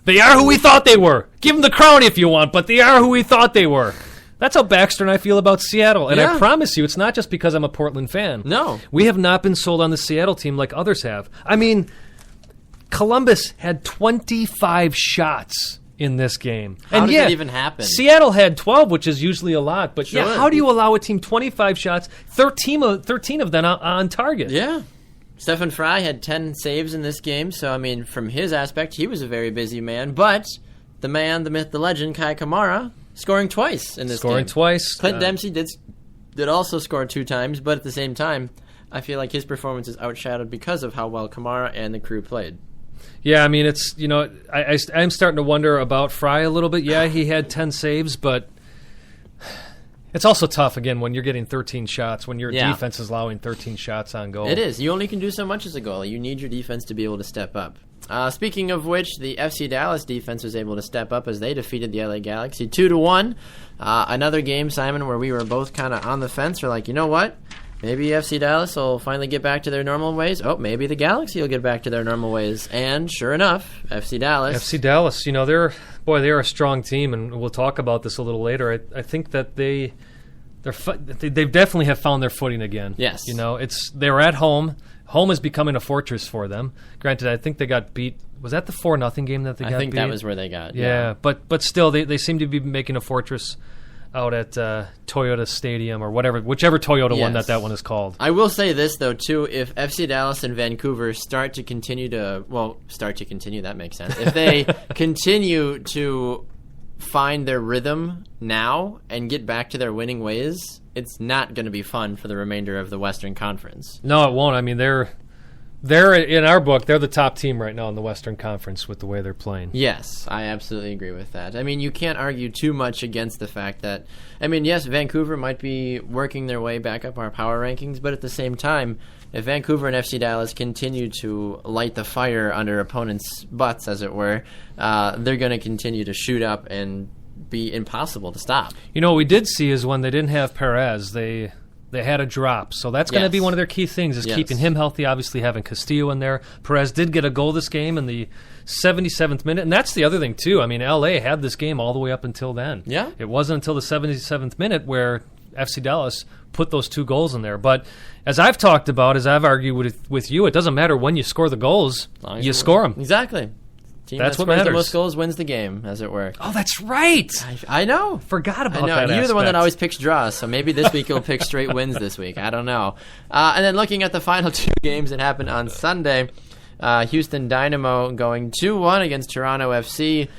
B: They are who we thought they were. Give them the crown if you want, but they are who we thought they were. That's how Baxter and I feel about Seattle. And I promise you, it's not just because I'm a Portland fan.
A: No.
B: We have not been sold on the Seattle team like others have. I mean, Columbus had 25 shots in this game.
A: How did that even happen?
B: Seattle had 12, which is usually a lot. But
A: Sure.
B: how do you allow a team 25 shots, 13 of them on target?
A: Yeah. Stephen Fry had 10 saves in this game, so, I mean, from his aspect, he was a very busy man. But the man, the myth, the legend, Kai Kamara, scoring twice in this game.
B: Scoring twice.
A: Clint Dempsey did also score 2 times, but at the same time, I feel like his performance is outshadowed because of how well Kamara and the crew played.
B: Yeah, I mean, it's, I'm starting to wonder about Fry a little bit. Yeah, he had 10 saves, but it's also tough, again, when you're getting 13 shots, when your defense is allowing 13 shots on goal.
A: It is. You only can do so much as a goalie. You need your defense to be able to step up. Speaking of which, the FC Dallas defense was able to step up as they defeated the LA Galaxy 2-1. Another game, Simon, where we were both kind of on the fence. We're like, you know what? Maybe FC Dallas will finally get back to their normal ways. Oh, maybe the Galaxy will get back to their normal ways. And sure enough, FC Dallas, they're a strong team, and we'll talk about this a little later. I think that they definitely have found their footing again. Yes.
B: They're at home. Home is becoming a fortress for them. Granted, I think they got beat. Was that the 4-0 game that they got beat?
A: I think that was where they got.
B: Yeah, but still, they seem to be making a fortress out at Toyota Stadium or whichever Toyota one that one is called.
A: I will say this, though, too. If FC Dallas and Vancouver start to continue, that makes sense. If they continue to find their rhythm now and get back to their winning ways, it's not going to be fun for the remainder of the Western Conference.
B: No, it won't. I mean, they're in our book, they're the top team right now in the Western Conference with the way they're playing.
A: Yes, I absolutely agree with that. I mean, you can't argue too much against the fact that, yes, Vancouver might be working their way back up our power rankings, but at the same time, if Vancouver and FC Dallas continue to light the fire under opponents' butts, as it were, they're going to continue to shoot up and be impossible to stop.
B: What we did see is when they didn't have Perez, they had a drop. So that's going to be one of their key things is keeping him healthy, obviously having Castillo in there. Perez did get a goal this game in the 77th minute, and that's the other thing, too. I mean, L.A. had this game all the way up until then.
A: Yeah.
B: It wasn't until the 77th minute where FC Dallas put those 2 goals in there. But as I've talked about, as I've argued with you, it doesn't matter when you score the goals. You score them.
A: Exactly. Team
B: that's
A: that
B: what matters.
A: The most goals wins the game, as it were.
B: Oh, that's right.
A: I know.
B: Forgot about that.
A: You're
B: aspect.
A: the one that always picks draws, so maybe this week you'll pick straight wins this week. I don't know. And then looking at the final 2 games that happened on Sunday, Houston Dynamo going 2-1 against Toronto FC.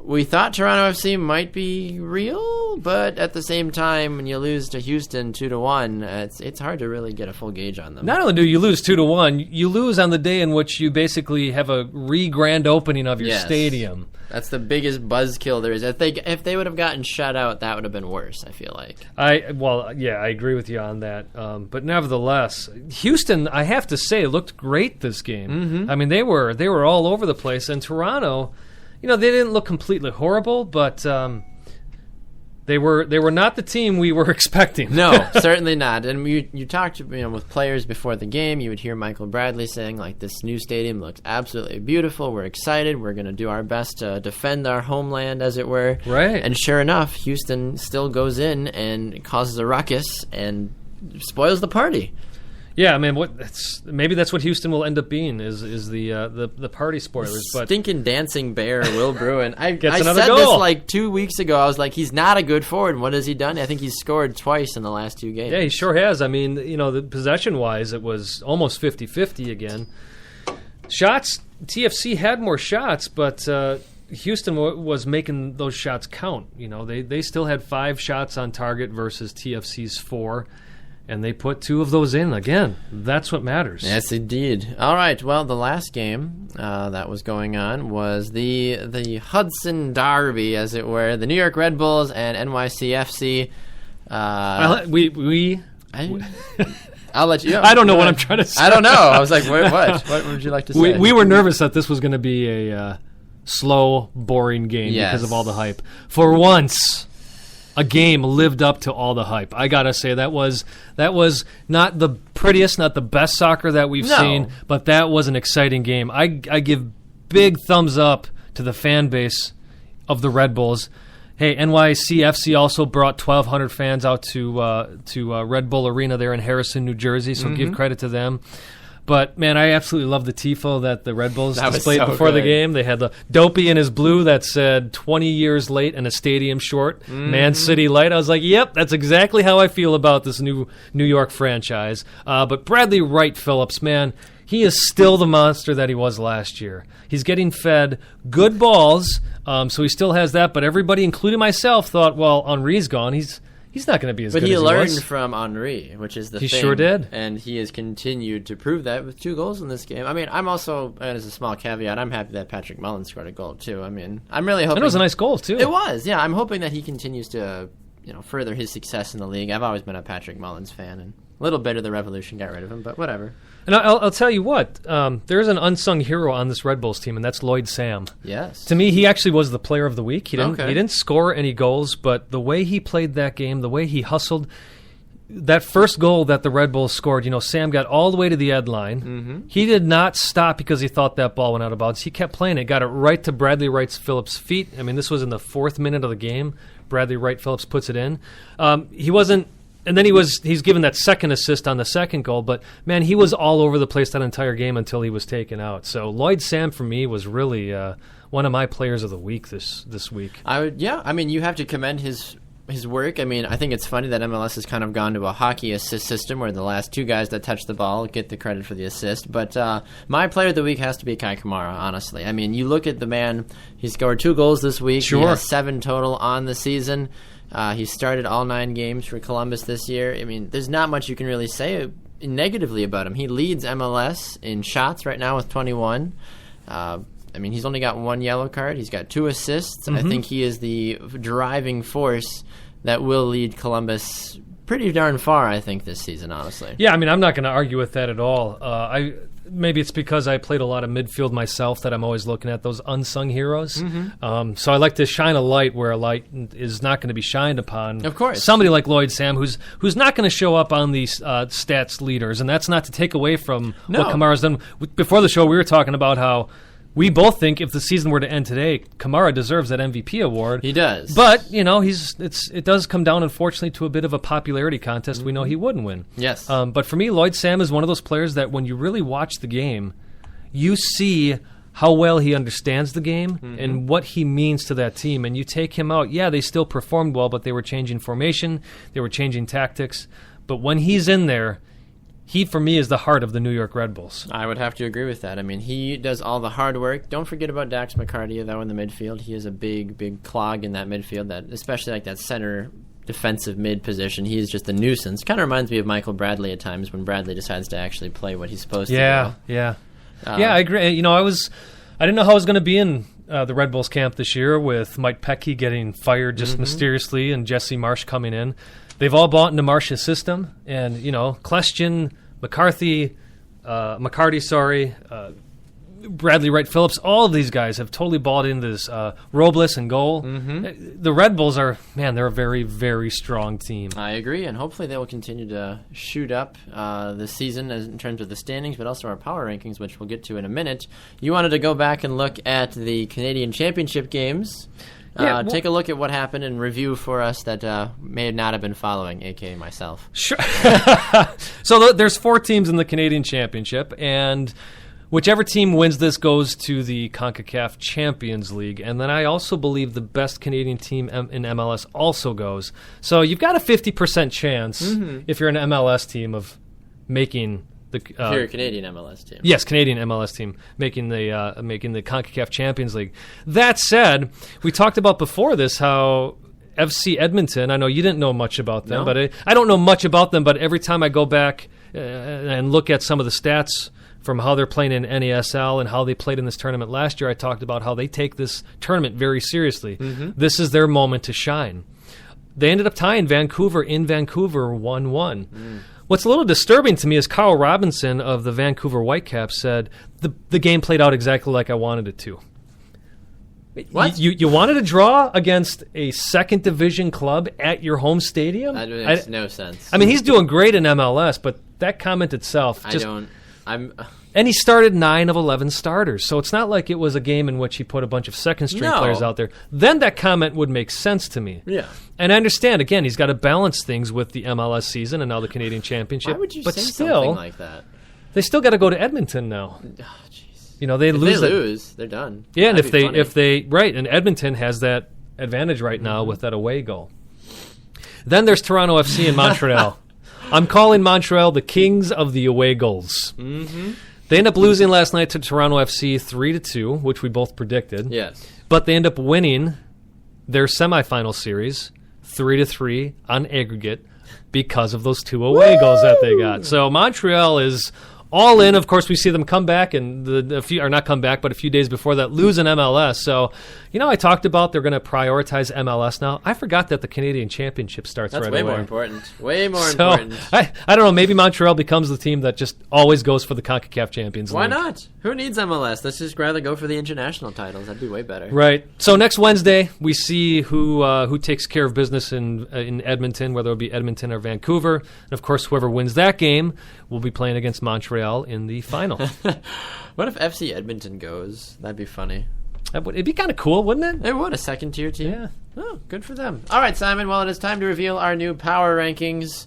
A: We thought Toronto FC might be real, but at the same time, when you lose to Houston 2-1, it's hard to really get a full gauge on them.
B: Not only do you lose 2-1, you lose on the day in which you basically have a re-grand opening of your stadium.
A: That's the biggest buzzkill there is. If they would have gotten shut out, that would have been worse, I feel like.
B: I agree with you on that. But nevertheless, Houston, I have to say, looked great this game.
A: Mm-hmm.
B: I mean, they were all over the place, and Toronto, they didn't look completely horrible, but they were not the team we were expecting.
A: No, certainly not. And you talked with players before the game. You would hear Michael Bradley saying, this new stadium looks absolutely beautiful. We're excited. We're going to do our best to defend our homeland, as it were.
B: Right.
A: And sure enough, Houston still goes in and causes a ruckus and spoils the party.
B: Yeah, I mean, maybe that's what Houston will end up being is the party spoilers. But
A: stinking dancing bear Will Bruin. I said
B: goal.
A: this 2 weeks ago. I was like, he's not a good forward. What has he done? I think he's scored twice in the last 2 games.
B: Yeah, he sure has. I mean, the possession-wise, it was almost 50-50 again. Shots, TFC had more shots, but Houston was making those shots count. They still had 5 shots on target versus TFC's 4. And they put 2 of those in again. That's what matters.
A: Yes, indeed. All right. Well, the last game that was going on was the Hudson Derby, as it were. The New York Red Bulls and NYCFC. I'll let you.
B: I don't know what I'm trying to say.
A: I don't know. I was like, what? What would you like to say?
B: We were nervous that this was going to be a slow, boring game because of all the hype. For once, a game lived up to all the hype. I gotta say that was not the prettiest, not the best soccer that we've seen, but that was an exciting game. I give big thumbs up to the fan base of the Red Bulls. Hey, NYCFC also brought 1,200 fans out to Red Bull Arena there in Harrison, New Jersey, so give credit to them. But, man, I absolutely love the tifo that the Red Bulls displayed before the game. They had the Dopey in his blue that said 20 years late and a stadium short, Man City light. I was like, yep, that's exactly how I feel about this new New York franchise. But Bradley Wright Phillips, man, he is still the monster that he was last year. He's getting fed good balls, so he still has that. But everybody, including myself, thought, well, Henry's gone. He's not going to be as good as he was.
A: But he learned from Henry, which is the thing.
B: He sure did.
A: And he has continued to prove that with 2 goals in this game. I mean, I'm also, as a small caveat, I'm happy that Patrick Mullins scored a goal, too. I mean, I'm really hoping...
B: And it was a nice goal, too.
A: It was, yeah. I'm hoping that he continues to, further his success in the league. I've always been a Patrick Mullins fan, and a little bit of the Revolution got rid of him, but whatever.
B: And I'll tell you what, there's an unsung hero on this Red Bulls team, and that's Lloyd Sam.
A: Yes.
B: To me, he actually was the player of the week. He didn't score any goals, but the way he played that game, the way he hustled, that first goal that the Red Bulls scored, Sam got all the way to the end line. Mm-hmm. He did not stop because he thought that ball went out of bounds. He kept playing it, got it right to Bradley Wright Phillips' feet. I mean, this was in the 4th minute of the game. Bradley Wright Phillips puts it in. He wasn't... And then he's given that second assist on the second goal, but, man, he was all over the place that entire game until he was taken out. So Lloyd Sam, for me, was really one of my players of the week this week.
A: I mean, you have to commend his work. I mean, I think it's funny that MLS has kind of gone to a hockey assist system where the last 2 guys that touch the ball get the credit for the assist. But my player of the week has to be Kai Kamara, honestly. I mean, you look at the man, he scored 2 goals this week.
B: Sure.
A: He has 7 total on the season. He started all 9 games for Columbus this year. I mean, there's not much you can really say negatively about him. He leads MLS in shots right now with 21. I mean, he's only got 1 yellow card. He's got 2 assists. I think he is the driving force that will lead Columbus pretty darn far, I think, this season, honestly.
B: Yeah, I mean, I'm not going to argue with that at all. Maybe it's because I played a lot of midfield myself that I'm always looking at those unsung heroes. Mm-hmm. So I like to shine a light where a light is not going to be shined upon.
A: Of course.
B: Somebody like Lloyd Sam, who's not going to show up on these stats leaders, and that's not to take away from what Kamara's done. Before the show, we were talking about how we both think if the season were to end today, Kamara deserves that MVP award.
A: He does.
B: But, it does come down, unfortunately, to a bit of a popularity contest. Mm-hmm. We know he wouldn't win.
A: Yes.
B: But for me, Lloyd Sam is one of those players that when you really watch the game, you see how well he understands the game and what he means to that team. And you take him out, they still performed well, but they were changing formation, they were changing tactics. But when he's in there, he, for me, is the heart of the New York Red Bulls.
A: I would have to agree with that. I mean, he does all the hard work. Don't forget about Dax McCarty, though, in the midfield. He is a big, big clog in that midfield, especially like that center defensive mid position. He is just a nuisance. Kind of reminds me of Michael Bradley at times when Bradley decides to actually play what he's supposed to do.
B: Yeah, I agree. I didn't know how I was going to be in the Red Bulls camp this year with Mike Pecky getting fired just mysteriously and Jesse Marsh coming in. They've all bought into Marsh's system, and Kleshtin, McCarty, Bradley Wright Phillips, all of these guys have totally bought into this Robles and goal. Mm-hmm. The Red Bulls they're a very, very strong team.
A: I agree, and hopefully they will continue to shoot up this season in terms of the standings, but also our power rankings, which we'll get to in a minute. You wanted to go back and look at the Canadian Championship games. Take a look at what happened and review for us that may not have been following, a.k.a. myself.
B: Sure. So there's 4 teams in the Canadian Championship, and whichever team wins this goes to the CONCACAF Champions League. And then I also believe the best Canadian team in MLS also goes. So you've got a 50% chance, if you're an MLS team, of making...
A: If you're a Canadian MLS team.
B: Yes, Canadian MLS team making the CONCACAF Champions League. That said, we talked about before this how FC Edmonton, I know you didn't know much about them, but I don't know much about them, but every time I go back and look at some of the stats from how they're playing in NASL and how they played in this tournament last year, I talked about how they take this tournament very seriously. Mm-hmm. This is their moment to shine. they ended up tying Vancouver in Vancouver 1-1. What's a little disturbing to me is Carl Robinson of the Vancouver Whitecaps said, the game played out exactly like I wanted it to.
A: What?
B: You wanted to draw against a second division club at your home stadium?
A: That makes no sense.
B: I mean, he's doing great in MLS, but that comment itself And he started 9 of 11 starters, so it's not like it was a game in which he put a bunch of second-string players out there. Then that comment would make sense to me.
A: Yeah.
B: And I understand, again, he's got to balance things with the MLS season and now the Canadian Championship.
A: Why would you
B: but
A: say
B: still,
A: something like that?
B: They still got to go to Edmonton now.
A: Oh, jeez.
B: You know, they
A: if
B: lose.
A: They lose, they're done.
B: Yeah, and
A: That'd
B: if they right, and Edmonton has that advantage right now with that away goal. Then there's Toronto FC and Montreal. I'm calling Montreal the kings of the away goals.
A: Mm-hmm.
B: They end up losing last night to Toronto FC 3-2, which we both predicted.
A: Yes.
B: But they end up winning their semifinal series 3-3 on aggregate because of those 2 away goals that they got. So Montreal is all in. Of course, we see them come back, and a few days before that, lose in MLS. So, I talked about they're going to prioritize MLS now. I forgot that the Canadian Championship starts right away.
A: That's way more important. Way more important.
B: I don't know. Maybe Montreal becomes the team that just always goes for the CONCACAF Champions League.
A: Why not? Who needs MLS? Let's just rather go for the international titles. That'd be way better.
B: Right. So next Wednesday, we see who takes care of business in Edmonton, whether it be Edmonton or Vancouver. And, of course, whoever wins that game will be playing against Montreal in the final.
A: What if FC Edmonton goes? That'd be funny.
B: It'd be kind of cool, wouldn't it?
A: It would, a second-tier team.
B: Yeah.
A: Oh, good for them. All right, Simon, well, it is time to reveal our new power rankings.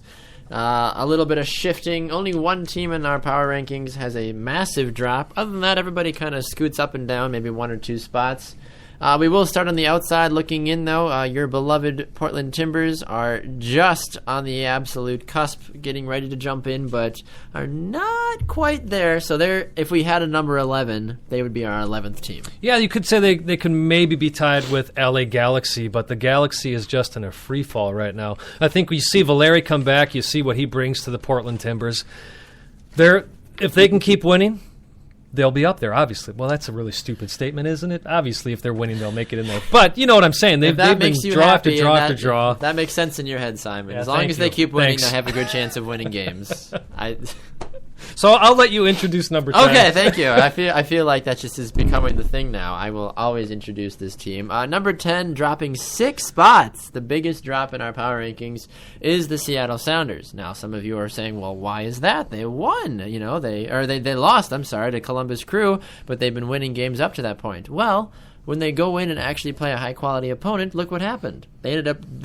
A: A little bit of shifting. Only one team in our power rankings has a massive drop. Other than that, everybody kind of scoots up and down, maybe 1 or 2 spots. We will start on the outside looking in, though. Your beloved Portland Timbers are just on the absolute cusp, getting ready to jump in, but are not quite there. So if we had a number 11, they would be our 11th team.
B: Yeah, you could say they could maybe be tied with LA Galaxy, but the Galaxy is just in a free fall right now. I think you see Valeri come back, you see what he brings to the Portland Timbers. If they can keep winning, they'll be up there, obviously. Well, that's a really stupid statement, isn't it? Obviously, if they're winning, they'll make it in there. But you know what I'm saying. They've been draw after draw after draw.
A: That makes sense in your head, Simon.
B: Yeah,
A: as long as they keep winning,
B: Thanks.
A: they'll have a good chance of winning games.
B: So I'll let you introduce number 10.
A: Okay, thank you. I feel like that just is becoming the thing now. I will always introduce this team. Number 10, dropping 6 spots. The biggest drop in our power rankings is the Seattle Sounders. Now, some of you are saying, well, why is that? They won. They lost, to Columbus Crew, but they've been winning games up to that point. Well, when they go in and actually play a high-quality opponent, look what happened. They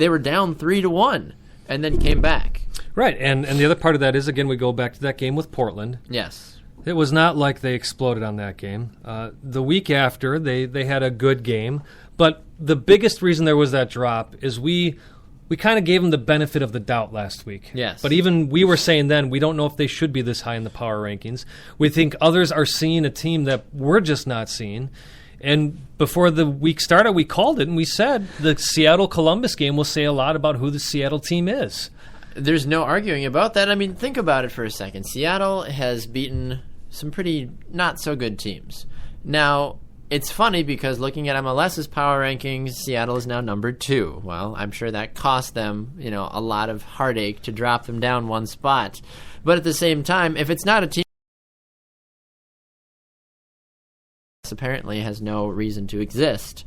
A: were down 3-1 and then came back.
B: Right, and the other part of that is, again, we go back to that game with Portland.
A: Yes.
B: It was not like they exploded on that game. The week after, they had a good game, but the biggest reason there was that drop is we kind of gave them the benefit of the doubt last week.
A: Yes.
B: But even we were saying then, we don't know if they should be this high in the power rankings. We think others are seeing a team that we're just not seeing. And before the week started, we called it, and we said the Seattle-Columbus game will say a lot about who the Seattle team is.
A: There's no arguing about that. I mean, think about it for a second. Seattle has beaten some pretty not-so-good teams. Now, it's funny because looking at MLS's power rankings, Seattle is now number 2. Well, I'm sure that cost them, a lot of heartache to drop them down 1 spot. But at the same time, if it's not a team apparently has no reason to exist.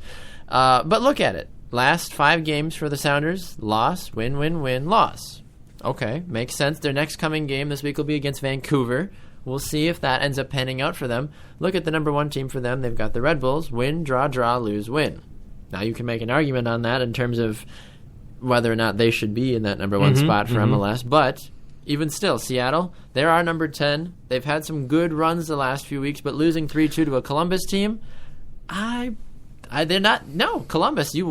A: But look at it. Last 5 games for the Sounders, loss, win, win, win, loss. Okay, makes sense. Their next coming game this week will be against Vancouver. We'll see if that ends up panning out for them. Look at the number 1 team for them. They've got the Red Bulls. Win, draw, lose, win. Now you can make an argument on that in terms of whether or not they should be in that number 1 spot for MLS. But even still, Seattle, they're our number 10. They've had some good runs the last few weeks, but losing 3-2 to a Columbus team, they're not. No, Columbus, you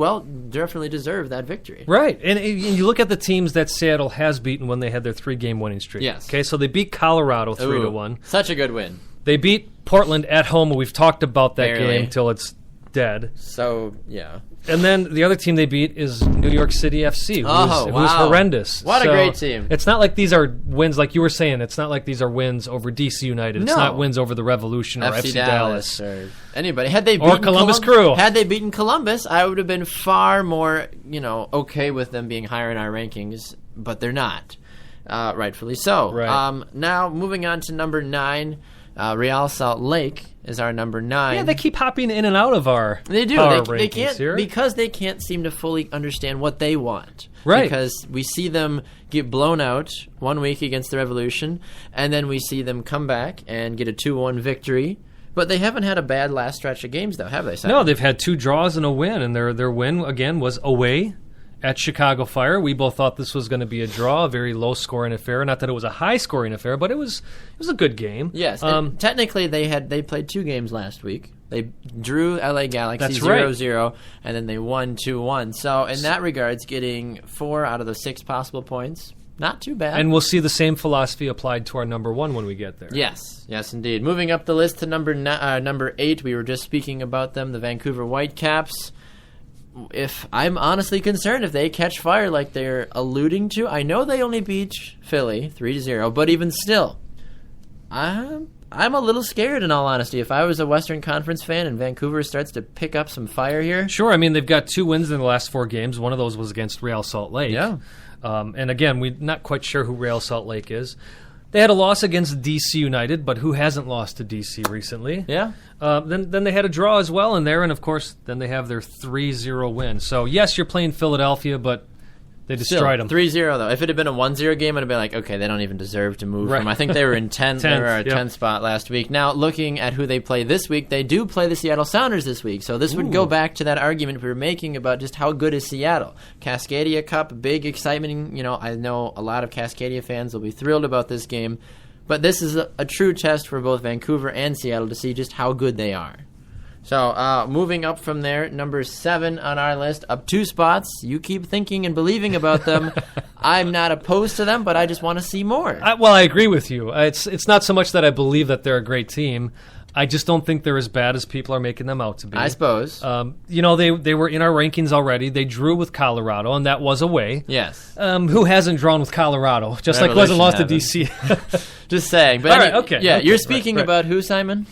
A: definitely deserve that victory.
B: Right, and you look at the teams that Seattle has beaten when they had their 3-game winning streak.
A: Yes.
B: Okay, so they beat Colorado 3-1.
A: Such a good win.
B: They beat Portland at home. We've talked about that
A: Barely.
B: game till it's dead.
A: So, yeah.
B: And then the other team they beat is New York City FC, who's horrendous.
A: What a great team.
B: It's not like these are wins, like you were saying, it's not like these are wins over DC United. It's not wins over the Revolution or FC Dallas.
A: Or anybody. Had they beaten
B: Columbus Crew.
A: Had they beaten Columbus, I would have been far more, okay with them being higher in our rankings, but they're not. Rightfully so.
B: Right.
A: Now, moving on to number 9, Real Salt Lake is our number 9.
B: Yeah, they keep hopping in and out of our
A: They do. They can't
B: here.
A: Because they can't seem to fully understand what they want.
B: Right.
A: Because we see them get blown out one week against the Revolution, and then we see them come back and get a 2-1 victory. But they haven't had a bad last stretch of games, though, have they, Simon?
B: No, they've had 2 draws and a win, and their win, again, was away at Chicago Fire. We both thought this was going to be a draw, a very low-scoring affair. Not that it was a high-scoring affair, but it was a good game.
A: Yes. Technically, they played 2 games last week. They drew LA Galaxy 0-0, and then they won 2-1. So, in that regards, getting 4 out of the 6 possible points, not too bad.
B: And we'll see the same philosophy applied to our number 1 when we get there.
A: Yes, indeed. Moving up the list to number 8, we were just speaking about them, the Vancouver Whitecaps. If I'm honestly concerned if they catch fire like they're alluding to. I know they only beat Philly 3-0, but even still, I'm a little scared, in all honesty. If I was a Western Conference fan and Vancouver starts to pick up some fire here.
B: Sure, I mean, they've got 2 wins in the last 4 games. One of those was against Real Salt Lake.
A: Yeah.
B: And again, we're not quite sure who Real Salt Lake is. They had a loss against DC United, but who hasn't lost to DC recently?
A: Yeah.
B: Then they had a draw as well in there, and of course, then they have their 3-0 win. So, yes, you're playing Philadelphia, but they destroyed them.
A: 3-0, though. If it had been a 1-0 game, I'd have been like, okay, they don't even deserve to move from. I think they were in 10th. They were at 10th spot last week. Now, looking at who they play this week, they do play the Seattle Sounders this week. So this would go back to that argument we were making about just how good is Seattle. Cascadia Cup, big excitement. I know a lot of Cascadia fans will be thrilled about this game. But this is a true test for both Vancouver and Seattle to see just how good they are. So, moving up from there, number 7 on our list, up 2 spots. You keep thinking and believing about them. I'm not opposed to them, but I just want to see more.
B: I agree with you. It's not so much that I believe that they're a great team. I just don't think they're as bad as people are making them out to be.
A: I suppose.
B: They were in our rankings already. They drew with Colorado, and that was away.
A: Yes.
B: Who hasn't drawn with Colorado? Just like wasn't lost to DC.
A: Just saying. But
B: all right, okay.
A: Yeah,
B: okay,
A: you're speaking about who, Simon?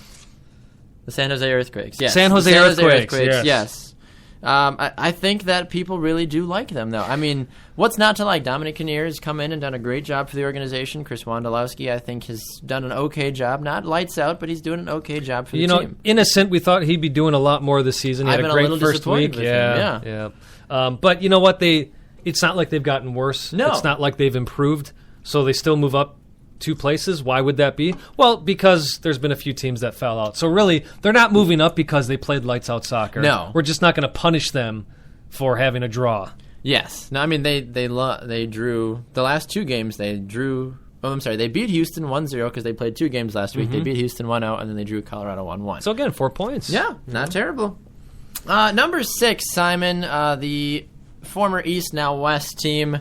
A: The San Jose Earthquakes. Yes.
B: San Jose Earthquakes.
A: Yes. I think that people really do like them, though. I mean, what's not to like? Dominic Kinnear has come in and done a great job for the organization. Chris Wondolowski, I think, has done an okay job. Not lights out, but he's doing an okay job for the team.
B: Innocent, we thought he'd be doing a lot more this season. He had a great first week. Yeah. But you know what? It's not like they've gotten worse.
A: No.
B: It's not like they've improved. So they still move up 2 places. Why would that be? Well, because there's been a few teams that fell out. So really, they're not moving up because they played lights out soccer.
A: No.
B: We're just not going to punish them for having a draw.
A: Yes. No, I mean, they drew the last 2 games. They drew. Oh, I'm sorry. They beat Houston 1-0 because they played 2 games last week. They beat Houston 1-0, and then they drew Colorado 1-1.
B: So again, 4 points.
A: Yeah, not terrible. Number 6, Simon, the former East, now West team.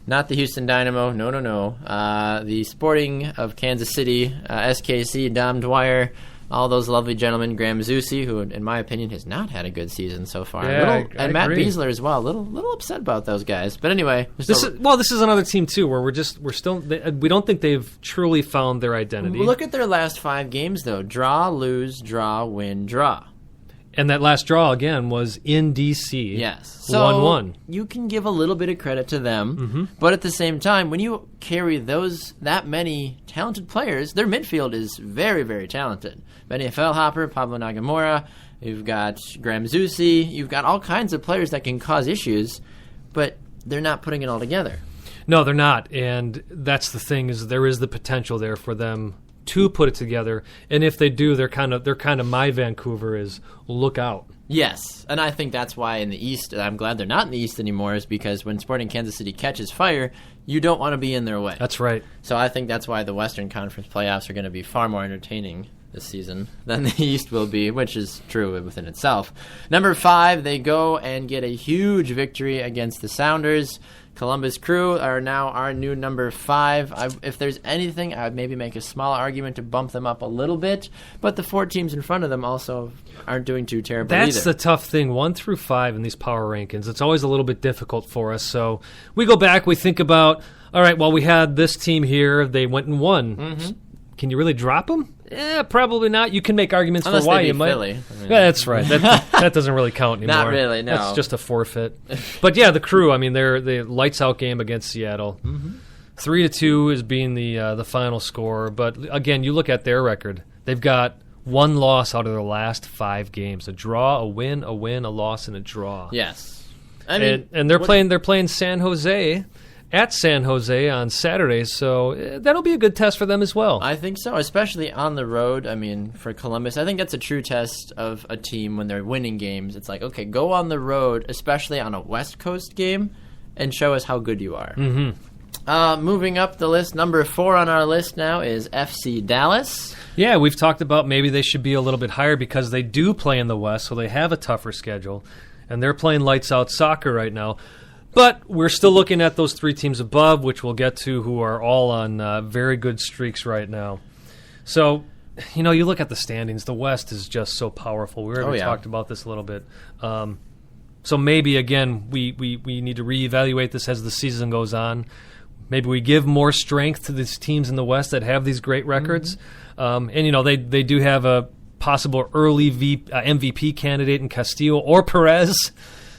A: Not the Houston Dynamo. No. The Sporting of Kansas City, SKC, Dom Dwyer, all those lovely gentlemen. Graham Zusi, who, in my opinion, has not had a good season so far.
B: Yeah,
A: and Matt Beasler as well. A little upset about those guys. But anyway.
B: This is another team, too, where we don't think they've truly found their identity.
A: Look at their last 5 games, though. Draw, lose, draw, win, draw.
B: And that last draw, again, was in D.C.
A: Yes.
B: So 1-1.
A: You can give a little bit of credit to them, but at the same time, when you carry that many talented players, their midfield is very, very talented. Benny Fellhopper, Pablo Nagamura, you've got Graham Zusi, you've got all kinds of players that can cause issues, but they're not putting it all together.
B: No, they're not. And that's the thing, is there is the potential there for them to put it together, and if they do, they're kind of my Vancouver is look out.
A: Yes, and I think that's why in the East, I'm glad they're not in the East anymore, is because when Sporting Kansas City catches fire, you don't want to be in their way.
B: That's right.
A: So I think that's why the Western Conference playoffs are going to be far more entertaining this season than the East will be, which is true within itself. Number 5, they go and get a huge victory against the Sounders. Columbus Crew are now our new number 5. If there's anything, I would maybe make a small argument to bump them up a little bit, but the 4 teams in front of them also aren't doing too terribly either.
B: That's the tough thing, 1 through 5 in these power rankings. It's always a little bit difficult for us. So we go back, we think about, all right, well, we had this team here, they went and won. Mm-hmm. Can you really drop them? Probably not. You can make arguments
A: Unless
B: for why
A: they beat
B: you might.
A: Philly.
B: Yeah, that's right. That doesn't really count anymore.
A: Not really, no.
B: That's just a forfeit. But yeah, the Crew. I mean, they're the lights out game against Seattle. 3-2 is being the final score. But again, you look at their record. They've got 1 loss out of their last 5 games: a draw, a win, a loss, and a draw.
A: Yes, I mean,
B: and they're playing San Jose. At San Jose on Saturday, so that'll be a good test for them as well.
A: I think so, especially on the road. I mean, for Columbus, I think that's a true test of a team when they're winning games. It's like, okay, go on the road, especially on a West Coast game, and show us how good you are. Moving up the list, number 4 on our list now is FC Dallas.
B: Yeah, we've talked about maybe they should be a little bit higher because they do play in the West, so they have a tougher schedule, and they're playing lights-out soccer right now. But we're still looking at those 3 teams above, which we'll get to, who are all on very good streaks right now. So, you look at the standings. The West is just so powerful. We already talked about this a little bit. So maybe, again, we need to reevaluate this as the season goes on. Maybe we give more strength to these teams in the West that have these great records. And, they do have a possible early MVP candidate in Castillo or Perez.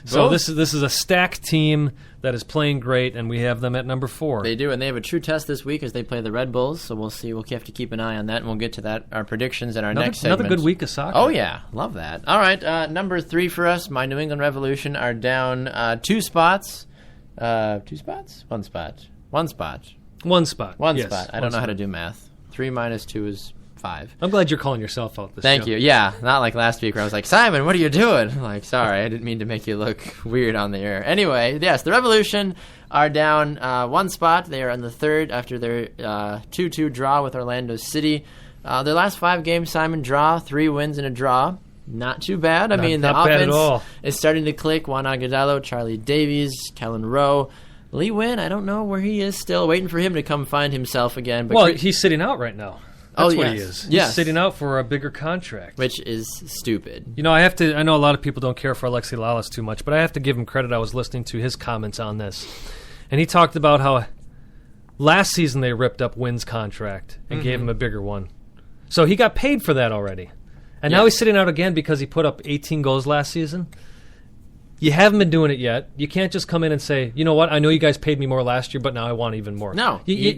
B: So this is a stacked team that is playing great, and we have them at number 4.
A: They do, and they have a true test this week as they play the Red Bulls, so we'll see. We'll have to keep an eye on that, and we'll get to that, our predictions in our next segment.
B: Another good week of soccer.
A: Oh, yeah. Love that. All right, number 3 for us, my New England Revolution, are down 2 spots. 2 spots? 1 spot. 1 spot.
B: 1 spot.
A: 1
B: yes,
A: spot. I don't know how to do math. 3 minus 2 is 5.
B: I'm glad you're calling yourself out this
A: Thank
B: show.
A: you. Yeah, not like last week where I was like, Simon, what are you doing? I'm like, sorry, I didn't mean to make you look weird on the air. Anyway, yes, the Revolution are down 1 spot. They are in the 3rd after their 2-2 draw with Orlando City. Their last 5 games, Simon, draw, 3 wins and a draw. Not too bad. I mean, the offense is starting to click. Juan Agudelo, Charlie Davies, Kellen Rowe. Lee Wynn, I don't know where he is still. Waiting for him to come find himself again. But
B: he's sitting out right now. That's what he is. He's sitting out for a bigger contract.
A: Which is stupid.
B: I know a lot of people don't care for Alexi Lalas too much, but I have to give him credit. I was listening to his comments on this. And he talked about how last season they ripped up Wynn's contract and gave him a bigger one. So he got paid for that already. And now he's sitting out again because he put up 18 goals last season. You haven't been doing it yet. You can't just come in and say, you know what, I know you guys paid me more last year, but now I want even more.
A: No. He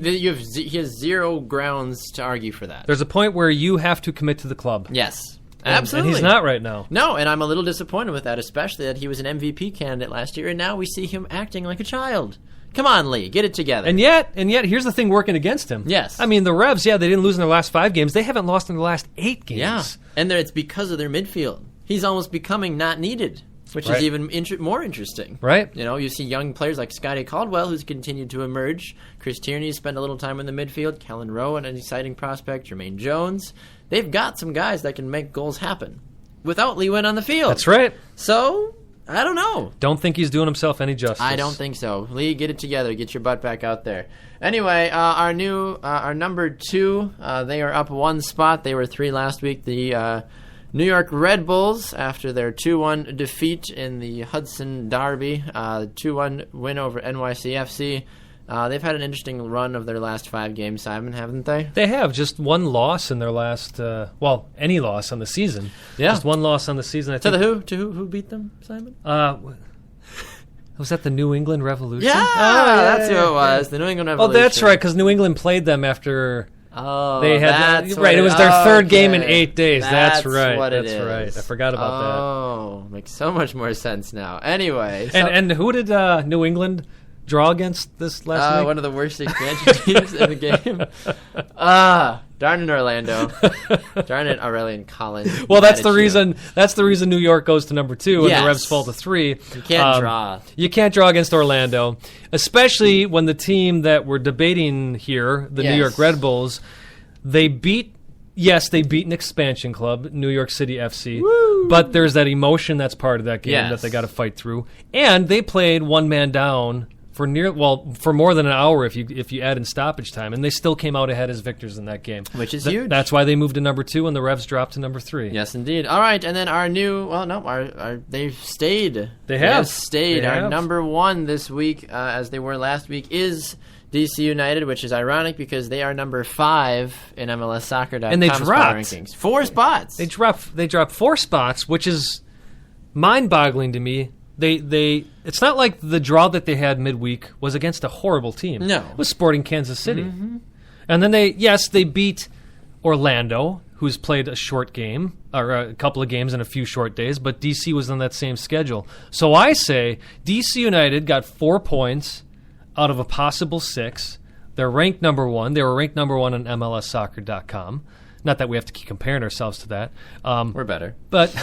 A: has 0 grounds to argue for that.
B: There's a point where you have to commit to the club.
A: Yes.
B: And
A: Absolutely.
B: he's not right now.
A: No, and I'm a little disappointed with that, especially that he was an MVP candidate last year, and now we see him acting like a child. Come on, Lee, get it together.
B: And yet, here's the thing working against him.
A: Yes.
B: I mean, the Revs, they didn't lose in their last 5 games. They haven't lost in the last 8 games.
A: Yeah, and it's because of their midfield. He's almost becoming not needed, which is even more interesting.
B: Right.
A: You see young players like Scotty Caldwell, who's continued to emerge. Chris Tierney spent a little time in the midfield. Kellen Rowe, an exciting prospect. Jermaine Jones. They've got some guys that can make goals happen without Lee Wynn on the field.
B: That's right.
A: So, I don't know.
B: Don't think he's doing himself any justice.
A: I don't think so. Lee, get it together. Get your butt back out there. Anyway, our number 2, they are up 1 spot. They were 3 last week. The New York Red Bulls, after their 2-1 defeat in the Hudson Derby, 2-1 win over NYCFC. They've had an interesting run of their last 5 games, Simon, haven't they?
B: They have. Just 1 loss in their last, any loss on the season. Yeah. Just 1 loss on the season.
A: To who beat them, Simon?
B: Was that the New England Revolution?
A: Yeah, that's who it was, the New England Revolution.
B: Oh, that's right, because New England played them after...
A: Oh,
B: they had
A: that's
B: right. It was their 3rd game in 8 days.
A: That's
B: right.
A: What it
B: that's
A: is.
B: right. I forgot about that.
A: Oh, makes so much more sense now. Anyway,
B: and who did New England draw against this last week?
A: One of the worst expansion teams in the game. Darn it, Orlando. Darn it, Aurelian Collins.
B: Well, that's the reason. That's the reason New York goes to number 2 and the Revs fall to 3.
A: You can't draw.
B: You can't draw against Orlando, especially when the team that we're debating here, the New York Red Bulls, they beat yes, they beat an expansion club, New York City FC, but there's that emotion that's part of that game that they got to fight through. And they played one man down for more than an hour if you add in stoppage time, and they still came out ahead as victors in that game,
A: which is huge.
B: That's why they moved to number 2 and the Revs dropped to number 3.
A: Yes, indeed. All right, and then our new they've stayed.
B: They have
A: stayed. Our number 1 this week, as they were last week, is DC United, which is ironic because they are number 5 in MLSsoccer.com's
B: and they dropped
A: rankings. 4 spots.
B: They dropped 4 spots, which is mind-boggling to me. It's not like the draw that they had midweek was against a horrible team.
A: No.
B: It was Sporting Kansas City. Mm-hmm. And then they beat Orlando, who's played a short game, or a couple of games in a few short days, but DC was on that same schedule. So I say DC United got 4 points out of a possible 6. They're ranked number 1. They were ranked number 1 on MLSsoccer.com. Not that we have to keep comparing ourselves to that.
A: We're better.
B: But...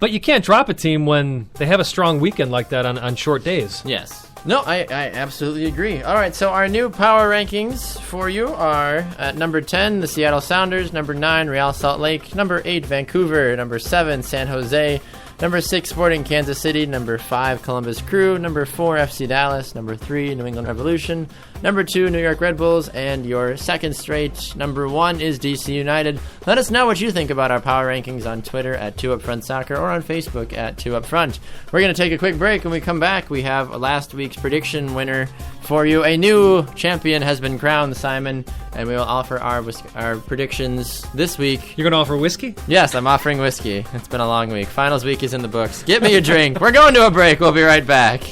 B: But you can't drop a team when they have a strong weekend like that on short days.
A: Yes. No, I absolutely agree. All right, so our new power rankings for you are at number 10, the Seattle Sounders, number 9, Real Salt Lake, number 8, Vancouver, number 7, San Jose, number 6, Sporting Kansas City, number 5, Columbus Crew, number 4, FC Dallas, number 3, New England Revolution, number 2, New York Red Bulls, and your second straight number 1 is DC United. Let us know what you think about our power rankings on Twitter at 2UpFrontSoccer or on Facebook at 2UpFront. We're going to take a quick break. When we come back, we have last week's prediction winner for you. A new champion has been crowned, Simon, and we will offer our predictions this week.
B: You're going to offer whiskey?
A: Yes, I'm offering whiskey. It's been a long week. Finals week is in the books. Get me a drink. We're going to a break. We'll be right back.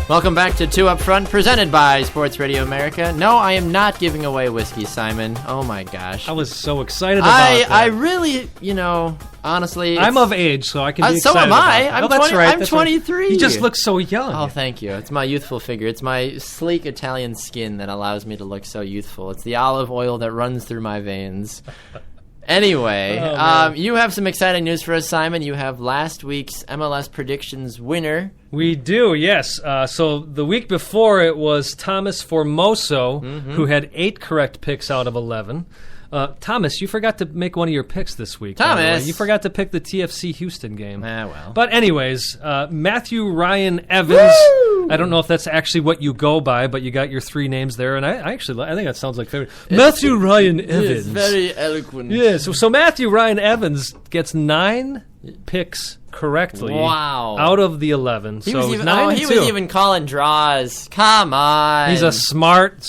A: Welcome back to 2 Up Front, presented by Sports Radio America. No, I am not giving away whiskey, Simon. Oh my gosh.
B: I was so excited about that.
A: I really, honestly...
B: I'm of age, so I can be excited
A: so am I.
B: about that.
A: I'm 23.
B: You just look so young.
A: Oh, thank you. It's my youthful figure. It's my sleek Italian skin that allows me to look so youthful. It's the olive oil that runs through my veins. Anyway, you have some exciting news for us, Simon. You have last week's MLS predictions winner.
B: We do, yes. So the week before, it was Thomas Formoso, who had 8 correct picks out of 11. Thomas, you forgot to make one of your picks this week.
A: Thomas!
B: You forgot to pick the TFC Houston game.
A: Well.
B: But anyways, Matthew Ryan Evans. Woo! I don't know if that's actually what you go by, but you got your 3 names there, and I think that sounds like favorite. Matthew Ryan Evans.
A: It's very eloquent.
B: Yes, so Matthew Ryan Evans gets 9 picks correctly.
A: Wow.
B: Out of the 11.
A: He was even calling draws. Come on.
B: He's a smart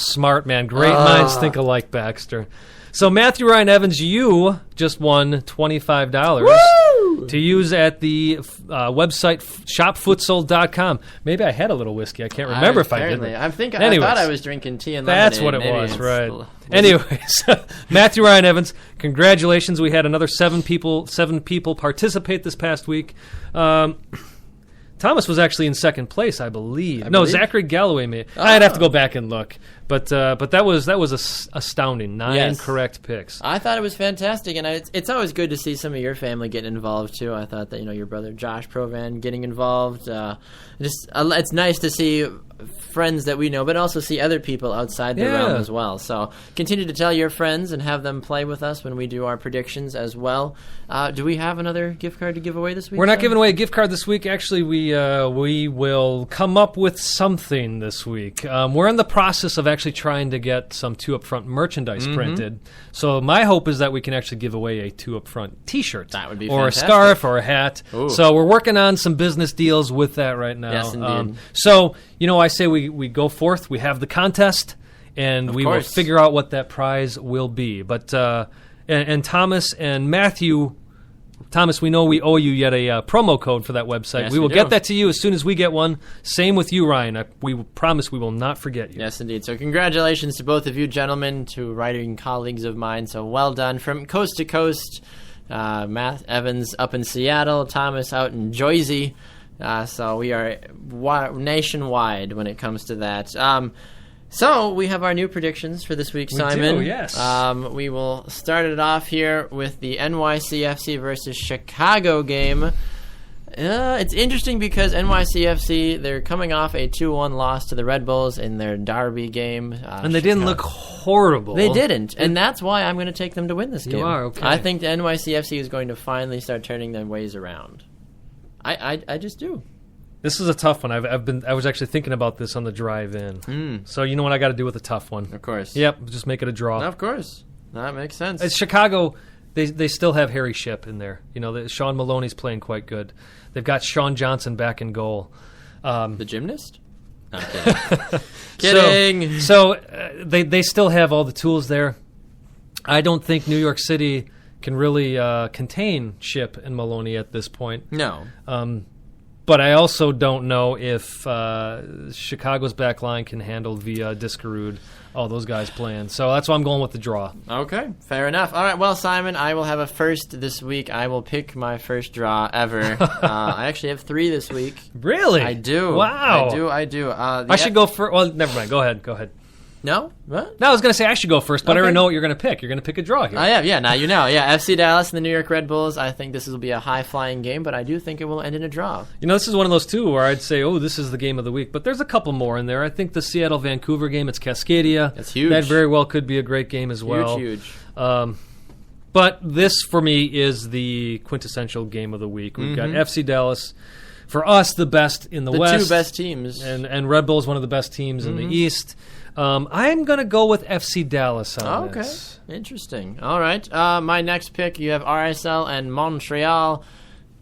B: man. Great minds think alike, Baxter. So Matthew Ryan Evans, you just won $25 to use at the website shopfutsal.com. Maybe I had a little whiskey. I can't remember if I did.
A: I thought I was drinking tea and lemonade.
B: That's what it was, right. Anyways, Matthew Ryan Evans, congratulations. We had another 7 people participate this past week. Thomas was actually in second place, I believe. Zachary Galloway may. I'd have to go back and look, but that was astounding. 9 correct picks.
A: I thought it was fantastic, and it's always good to see some of your family getting involved too. I thought that your brother Josh Provan getting involved. It's nice to see friends that we know, but also see other people outside the realm as well. So continue to tell your friends and have them play with us when we do our predictions as well. Do we have another gift card to give away this week?
B: We're not giving away a gift card this week. Actually, we we will come up with something this week. We're in the process of actually trying to get some 2 Up Front merchandise printed. So my hope is that we can actually give away a 2 Up Front T-shirt.
A: That would be
B: or
A: fantastic.
B: a scarf or a hat.
A: Ooh.
B: So we're working on some business deals with that right now.
A: Yes, indeed.
B: So, I say we go forth. We have the contest, and we will figure out what that prize will be. But and Thomas and Matthew... Thomas, we know we owe you yet a promo code for that website.
A: Yes,
B: we will
A: do.
B: get that to you as soon as we get one. Same with you, Ryan. We promise we will not forget you.
A: Yes, indeed. So congratulations to both of you gentlemen, to writing colleagues of mine. So well done. From coast to coast, Matt Evans up in Seattle, Thomas out in Jersey. So we are nationwide when it comes to that. So we have our new predictions for this week, Simon.
B: We do, yes.
A: We will start it off here with the NYCFC versus Chicago game. It's interesting because NYCFC, they're coming off a 2-1 loss to the Red Bulls in their derby game.
B: And they didn't look horrible.
A: They didn't, and that's why I'm going to take them to win this game.
B: You are, okay.
A: I think the NYCFC is going to finally start turning their ways around. I just do.
B: This is a tough one. I was actually thinking about this on the drive in. So you know what I got to do with a tough one.
A: Of course.
B: Yep, just make it a draw.
A: Of course. That makes sense.
B: It's Chicago. They still have Harry Shipp in there. Sean Maloney's playing quite good. They've got Sean Johnson back in goal.
A: The gymnast? No, I'm kidding. Kidding.
B: So they still have all the tools there. I don't think New York City can really contain Shipp and Maloney at this point.
A: No.
B: But I also don't know if Chicago's back line can handle Villa, Diskerud, all those guys playing. So that's why I'm going with the draw.
A: Okay, fair enough. All right, well, Simon, I will have a first this week. I will pick my first draw ever. I actually have 3 this week.
B: Really?
A: I do.
B: Wow.
A: I do.
B: I should go first. Well, never mind. Go ahead.
A: No? What?
B: No, I was going to say I should go first, but I
A: Okay.
B: already know what you're going to pick. You're going to pick a draw here.
A: I am, yeah. Now you know. Yeah, FC Dallas and the New York Red Bulls. I think this will be a high-flying game, but I do think it will end in a draw.
B: This is one of those, too, where I'd say, this is the game of the week. But there's a couple more in there. I think the Seattle-Vancouver game, it's Cascadia.
A: That's huge.
B: That very well could be a great game as well.
A: Huge.
B: But this, for me, is the quintessential game of the week. We've got FC Dallas. For us, the best in the West.
A: The 2 best teams.
B: And Red Bull's one of the best teams in the East. I'm going to go with FC Dallas on this.
A: Interesting. All right. My next pick, you have RSL and Montreal.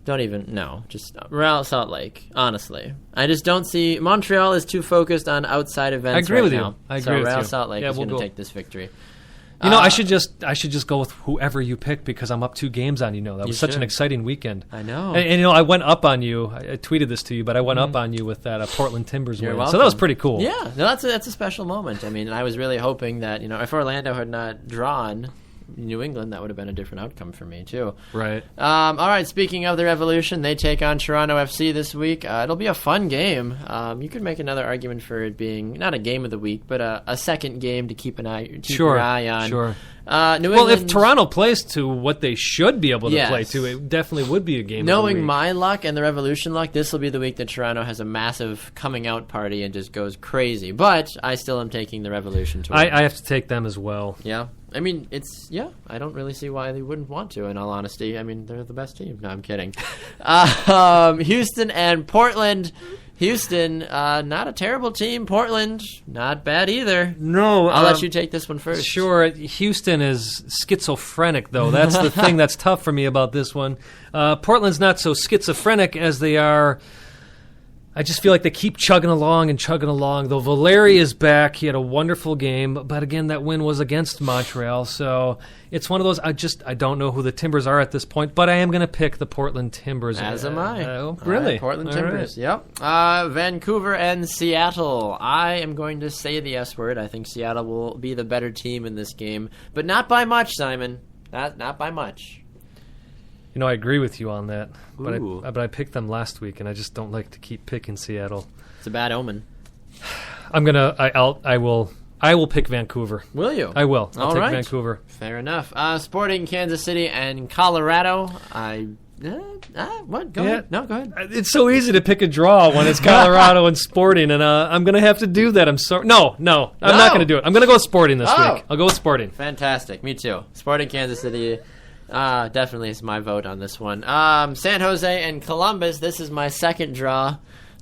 A: Just Real Salt Lake, honestly. I just don't see... Montreal is too focused on outside events
B: I agree with
A: now.
B: you. I agree with
A: Real
B: you.
A: Salt Lake is
B: we'll
A: going to
B: go.
A: take this victory.
B: I should just go with whoever you pick because I'm up 2 games on you. That was such an exciting weekend.
A: I know.
B: And I went up on you. I tweeted this to you, but I went up on you with that Portland Timbers
A: You're
B: win.
A: welcome.
B: So that was pretty cool.
A: Yeah, no, that's a special moment. I mean, I was really hoping that if Orlando had not drawn New England, that would have been a different outcome for me too.
B: Right.
A: All right. Speaking of the Revolution, they take on Toronto FC this week. It'll be a fun game. You could make another argument for it being not a game of the week, but a second game to keep your eye on.
B: Sure.
A: New
B: Well, if
A: England-
B: Toronto plays to what they should be able to
A: Yes.
B: play to, it definitely would be a game.
A: Knowing
B: of the week.
A: my luck and the Revolution luck, this will be the week that Toronto has a massive coming out party and just goes crazy. But I still am taking the Revolution to win.
B: I have to take them as well.
A: Yeah. I mean, I don't really see why they wouldn't want to, in all honesty. I mean, they're the best team. No, I'm kidding. Houston and Portland. Houston, not a terrible team. Portland, not bad either.
B: No,
A: I'll let you take this one first.
B: Sure. Houston is schizophrenic, though. That's the thing that's tough for me about this one. Portland's not so schizophrenic as they are. I just feel like they keep chugging along. Though Valeri is back. He had a wonderful game. But again, that win was against Montreal. So it's one of those, I don't know who the Timbers are at this point. But I am going to pick the Portland Timbers.
A: As am I.
B: Really?
A: Right, Portland
B: All
A: Timbers,
B: right.
A: Yep. Vancouver and Seattle. I am going to say the S word. I think Seattle will be the better team in this game. But not by much, Simon. Not by much.
B: I agree with you on that.
A: Ooh.
B: But I picked them last week, and I just don't like to keep picking Seattle.
A: It's a bad omen.
B: I will pick Vancouver.
A: Will you?
B: I will. I'll
A: All
B: take
A: right.
B: Vancouver.
A: Fair enough. Sporting Kansas City and Colorado. What? Go ahead. No, go ahead.
B: It's so easy to pick a draw when it's Colorado and Sporting, and I'm going to have to do that. I'm sorry. No, I'm not going to do it. I'm going to go with Sporting this week. I'll go with Sporting.
A: Fantastic. Me too. Sporting Kansas City. Definitely is my vote on this one. San Jose and Columbus. This is my second draw.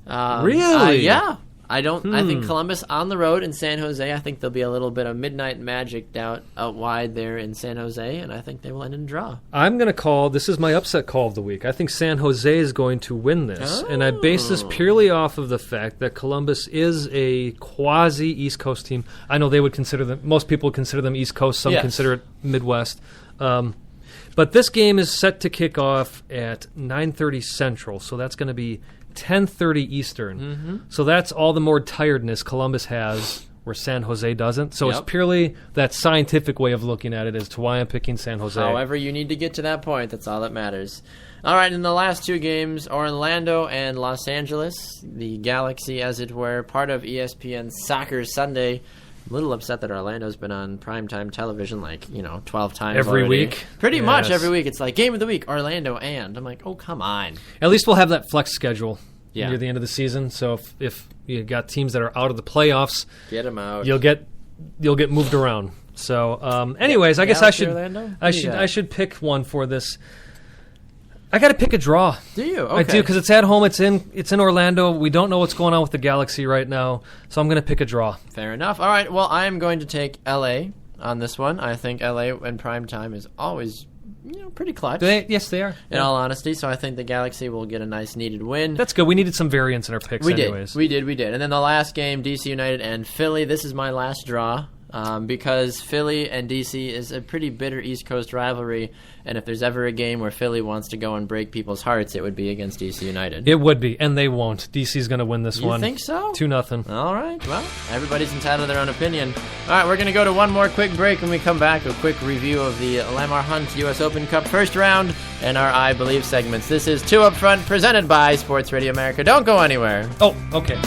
B: Really?
A: Yeah. I think Columbus on the road in San Jose. I think there'll be a little bit of midnight magic out wide there in San Jose, and I think they will end in a draw.
B: I'm going to call, this is my upset call of the week. I think San Jose is going to win this, and I base this purely off of the fact that Columbus is a quasi-East Coast team. I know they would consider them, most people consider them East Coast, some consider it Midwest. But this game is set to kick off at 9:30 Central, so that's going to be 10:30 Eastern. Mm-hmm. So that's all the more tiredness Columbus has where San Jose doesn't. So it's purely that scientific way of looking at it as to why I'm picking San Jose.
A: However you need to get to that point, that's all that matters. All right, in the last two games, Orlando and Los Angeles, the Galaxy, as it were, part of ESPN's Soccer Sunday. I'm a little upset that Orlando's been on primetime television 12 times
B: every
A: already.
B: week.
A: Pretty much every week. It's like, game of the week, Orlando and. I'm like, oh, come on.
B: At least we'll have that flex schedule near the end of the season. So if you got teams that are out of the playoffs,
A: get them out.
B: You'll get moved around. So, anyways, I guess I should pick one for this. I got to pick a draw.
A: Do you? Okay.
B: I do, because it's at home. It's in Orlando. We don't know what's going on with the Galaxy right now, so I'm going to pick a draw.
A: Fair enough. All right. Well, I am going to take L.A. on this one. I think L.A. in prime time is always pretty clutch.
B: Yes, they are.
A: In all honesty, so I think the Galaxy will get a nice needed win.
B: That's good. We needed some variance in our picks.
A: We
B: anyways.
A: did. And then the last game, DC United and Philly. This is my last draw. Because Philly and DC is a pretty bitter East Coast rivalry, and if there's ever a game where Philly wants to go and break people's hearts, it would be against DC United.
B: It would be, and they won't. DC's going to win this one.
A: You think so?
B: 2-0.
A: All right. Well, everybody's entitled to their own opinion. All right, we're going to go to one more quick break. When we come back, a quick review of the Lamar Hunt U.S. Open Cup first round and our I Believe segments. This is Two Up Front, presented by Sports Radio America. Don't go anywhere.
B: Oh, okay.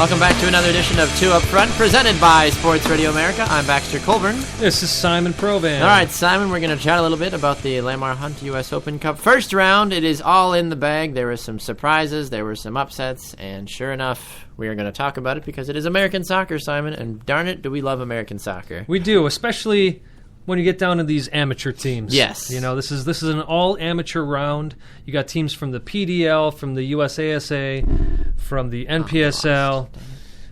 A: Welcome back to another edition of Two Up Front, presented by Sports Radio America. I'm Baxter Colburn.
B: This is Simon Provan.
A: All right, Simon, we're going to chat a little bit about the Lamar Hunt U.S. Open Cup first round. It is all in the bag. There were some surprises, there were some upsets, and sure enough, we are going to talk about it because it is American soccer, Simon, and darn it, do we love American soccer.
B: We do, especially when you get down to these amateur teams.
A: Yes.
B: This is an all amateur round. You got teams from the PDL, from the USASA, from the NPSL.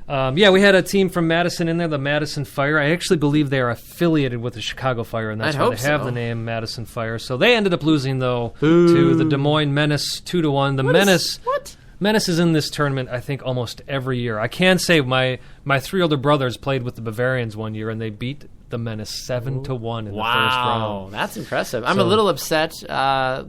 B: We had a team from Madison in there, the Madison Fire. I actually believe they are affiliated with the Chicago Fire, and that's why they have the name Madison Fire. So they ended up losing, though, to the Des Moines Menace 2-1. The Menace is in this tournament, I think, almost every year. I can say my three older brothers played with the Bavarians one year, and they beat the Menace 7-1 in the first round.
A: Wow, that's impressive. I'm a little upset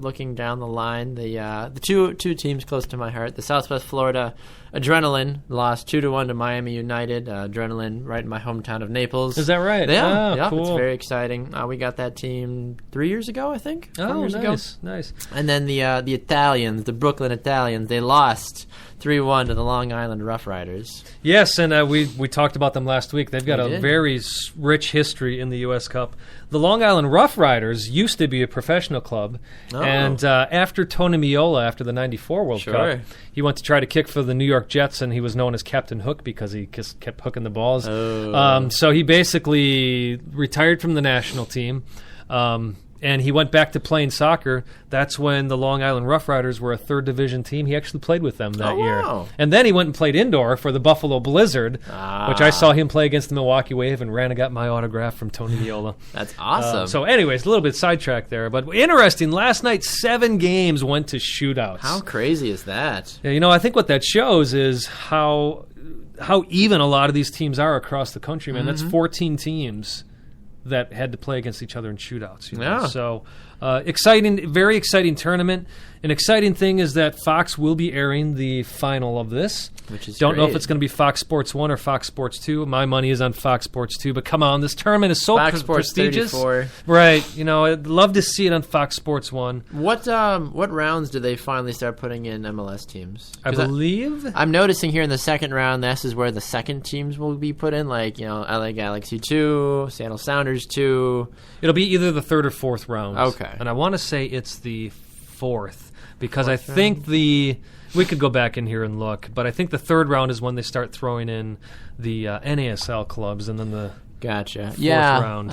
A: looking down the line. The two teams close to my heart, the Southwest Florida Adrenaline lost 2-1 to Miami United. Adrenaline, right in my hometown of Naples.
B: Is that right?
A: Yeah,
B: cool.
A: It's very exciting. We got that team 3 years ago, I think. 4 years
B: nice.
A: And then the Italians, the Brooklyn Italians, they lost 3-1 to the Long Island Rough Riders.
B: Yes, and we talked about them last week. They've got a very rich history in the U.S. Cup. The Long Island Rough Riders used to be a professional club, and after Tony Meola, after the '94 World Cup, he went to try to kick for the New York York Jets, and he was known as Captain Hook because he just kept hooking the balls.
A: Oh.
B: So he basically retired from the national team. And he went back to playing soccer. That's when the Long Island Rough Riders were a third division team. He actually played with them that year.
A: Wow.
B: And then he went and played indoor for the Buffalo Blizzard, which I saw him play against the Milwaukee Wave and ran and got my autograph from Tony Viola.
A: That's awesome.
B: So anyways, a little bit sidetracked there. But interesting, last night 7 games went to shootouts.
A: How crazy is that?
B: Yeah, I think what that shows is how even a lot of these teams are across the country, man. That's 14 teams that had to play against each other in shootouts.
A: Yeah.
B: So exciting, very exciting tournament. An exciting thing is that Fox will be airing the final of this.
A: Which is
B: Don't know if
A: great.
B: it's going to be Fox Sports 1 or Fox Sports 2. My money is on Fox Sports 2. But come on, this tournament is so
A: Fox Sports
B: prestigious.
A: 34.
B: Right. I'd love to see it on Fox Sports 1.
A: What rounds do they finally start putting in MLS teams?
B: I
A: 'Cause
B: believe.
A: I'm noticing here in the second round, this is where the second teams will be put in, like, LA Galaxy 2, Seattle Sounders 2.
B: It'll be either the third or fourth round.
A: Okay.
B: And I want to say it's the fourth because I think we could go back in here and look, but I think the third round is when they start throwing in the NASL clubs, and then the
A: Gotcha.
B: fourth
A: Yeah.
B: round.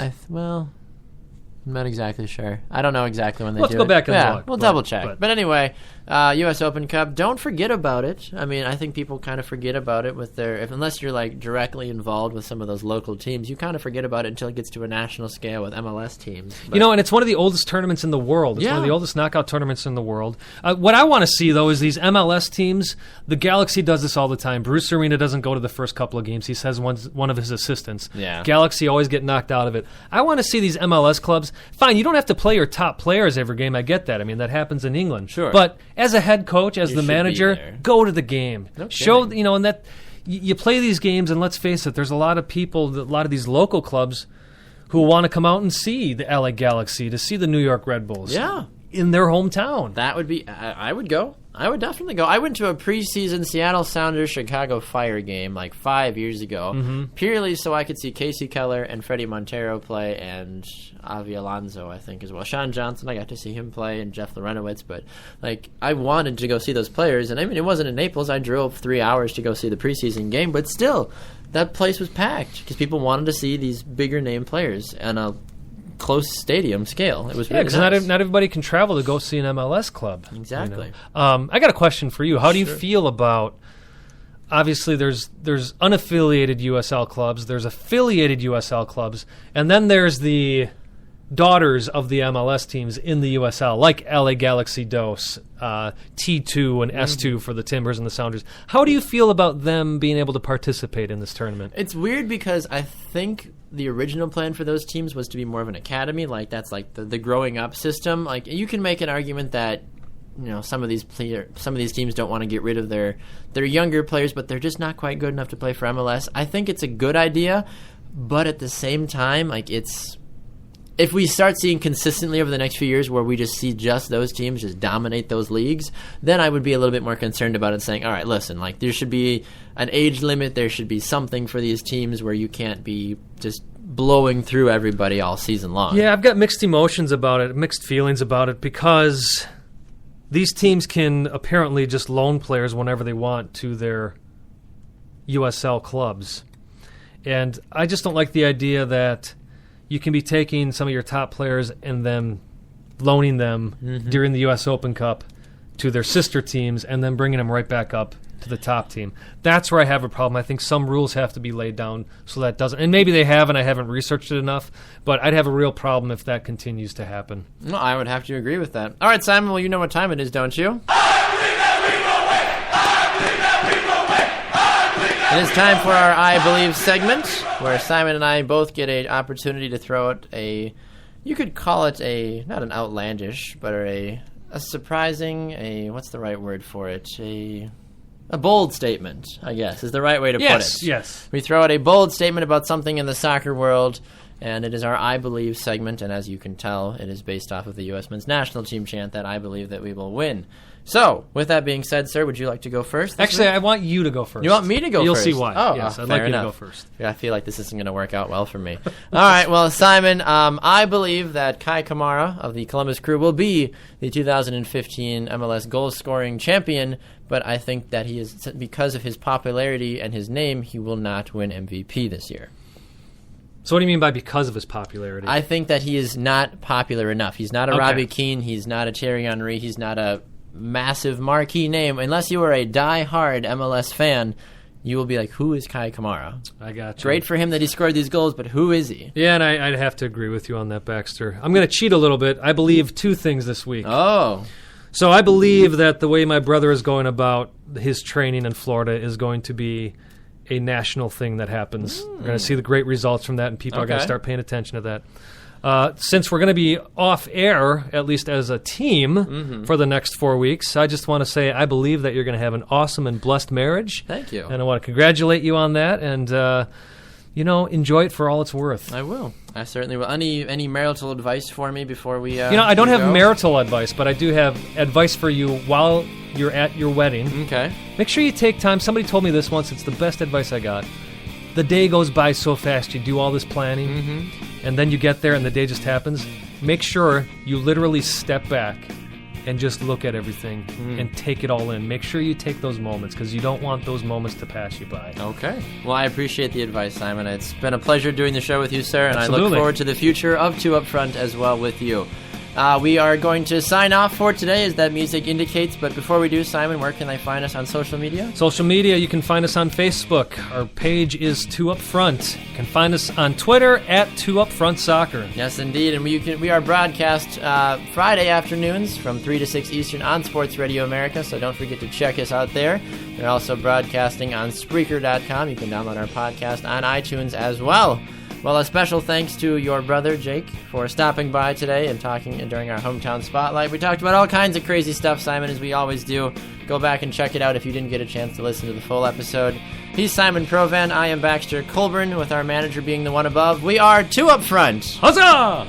A: I'm not exactly sure. I don't know exactly when they
B: Let's
A: do
B: go
A: it.
B: back and
A: yeah,
B: look,
A: we'll
B: but-
A: double check.
B: but-
A: Anyway, U.S. Open Cup, don't forget about it. I mean, I think people kind of forget about it with unless you're like directly involved with some of those local teams, you kind of forget about it until it gets to a national scale with MLS teams. But,
B: and it's one of the oldest tournaments in the world. It's one of
A: Yeah.
B: the oldest knockout tournaments in the world. What I want to see, though, is these MLS teams. The Galaxy does this all the time. Bruce Arena doesn't go to the first couple of games. He says one of his assistants.
A: Yeah.
B: Galaxy always get knocked out of it. I want to see these MLS clubs. Fine, you don't have to play your top players every game. I get that. I mean, that happens in England.
A: Sure.
B: But as a head coach, as
A: You
B: the
A: should be
B: manager,
A: there.
B: go to the game.
A: No
B: Show,
A: kidding.
B: and that you play these games, and let's face it, there's a lot of people, a lot of these local clubs who want to come out and see the LA Galaxy, to see the New York Red Bulls.
A: Yeah.
B: In their hometown.
A: That would be. I would go. I would definitely go. I went to a preseason Seattle Sounders Chicago Fire game like 5 years ago, purely so I could see Casey Keller and Freddie Montero play, and Avi Alonso, I think, as well. Sean Johnson, I got to see him play, and Jeff Lorenowitz. But I wanted to go see those players, and I mean, it wasn't in Naples. I drove 3 hours to go see the preseason game, but still, that place was packed because people wanted to see these bigger name players and a close stadium scale. It was really
B: because
A: nice.
B: not everybody can travel to go see an MLS club.
A: Exactly.
B: I got a question for you. How do you feel about? Obviously, there's unaffiliated USL clubs, there's affiliated USL clubs, and then there's the daughters of the MLS teams in the USL, like LA Galaxy DOS, T2 and S2 for the Timbers and the Sounders. How do you feel about them being able to participate in this tournament?
A: It's weird because I think the original plan for those teams was to be more of an academy, like that's like the growing up system. Like you can make an argument that some of these teams don't want to get rid of their younger players, but they're just not quite good enough to play for MLS. I think it's a good idea, but at the same time, like if we start seeing consistently over the next few years where we just see just those teams just dominate those leagues, then I would be a little bit more concerned about it, saying, all right, listen, like there should be an age limit, there should be something for these teams where you can't be just blowing through everybody all season long.
B: Yeah, I've got mixed emotions about it, mixed feelings about it, because these teams can apparently just loan players whenever they want to their USL clubs. And I just don't like the idea that you can be taking some of your top players and then loaning them during the U.S. Open Cup to their sister teams and then bringing them right back up to the top team. That's where I have a problem. I think some rules have to be laid down so that doesn't. And maybe they have, and I haven't researched it enough, but I'd have a real problem if that continues to happen.
A: No, I would have to agree with that. All right, Simon, well, you know what time it is, don't you? It is time for our I Believe segment, where Simon and I both get an opportunity to throw out you could call it not an outlandish, but a surprising, what's the right word for it? A bold statement, I guess, is the right way to put it.
B: Yes.
A: We throw out a bold statement about something in the soccer world, And it is our I Believe segment, and as you can tell, it is based off of the U.S. men's national team chant that I believe that we will win. So, with that being said, sir, would you like to go first?
B: Actually, I want you to go first.
A: You want me to go
B: You'll
A: first?
B: see why.
A: Oh,
B: yes, I'd
A: fair
B: like you to
A: enough.
B: go first.
A: Yeah, I feel like this isn't going to work out well for me. All right, well, Simon, I believe that Kai Kamara of the Columbus Crew will be the 2015 MLS goal-scoring champion, but I think that he is, because of his popularity and his name, he will not win MVP this year.
B: So what do you mean by because of his popularity?
A: I think that he is not popular enough. He's not a
B: Okay.
A: Robbie Keane. He's not a Thierry Henry. He's not a massive marquee name. Unless you are a die-hard MLS fan, you will be like, who is Kai Kamara?
B: I got you.
A: Great for him that he scored these goals, but who is he?
B: Yeah, and I'd have to agree with you on that, Baxter. I'm going to cheat a little bit. I believe two things this week.
A: Oh.
B: So I believe that the way my brother is going about his training in Florida is going to be a national thing that happens. We're going to see the great results from that, and people are going to
A: Okay.
B: start paying attention to that. Since we're going to be off air, at least as a team, for the next 4 weeks, I just want to say I believe that you're going to have an awesome and blessed marriage.
A: Thank you.
B: And I want to congratulate you on that, and enjoy it for all it's worth.
A: I will. I certainly will. Any marital advice for me before we
B: I don't have
A: go?
B: marital advice, but I do have advice for you while you're at your wedding.
A: Okay.
B: Make sure you take time. Somebody told me this once. It's the best advice I got. The day goes by so fast. You do all this planning, and then you get there and the day just happens. Make sure you literally step back and just look at everything and take it all in. Make sure you take those moments because you don't want those moments to pass you by.
A: Okay. Well, I appreciate the advice, Simon. It's been a pleasure doing the show with you, sir, and I
B: Absolutely.
A: look forward to the future of Two Up Front as well with you. We are going to sign off for today, as that music indicates. But before we do, Simon, where can they find us on social media?
B: Social media, you can find us on Facebook. Our page is Two Up Front. You can find us on Twitter at Two Up Front Soccer.
A: Yes, indeed. And we are broadcast Friday afternoons from 3 to 6 Eastern on Sports Radio America, so don't forget to check us out there. We're also broadcasting on Spreaker.com. You can download our podcast on iTunes as well. Well, a special thanks to your brother, Jake, for stopping by today and talking during our Hometown Spotlight. We talked about all kinds of crazy stuff, Simon, as we always do. Go back and check it out if you didn't get a chance to listen to the full episode. He's Simon Provan. I am Baxter Colburn, with our manager being the one above. We are Two Up Front.
B: Huzzah!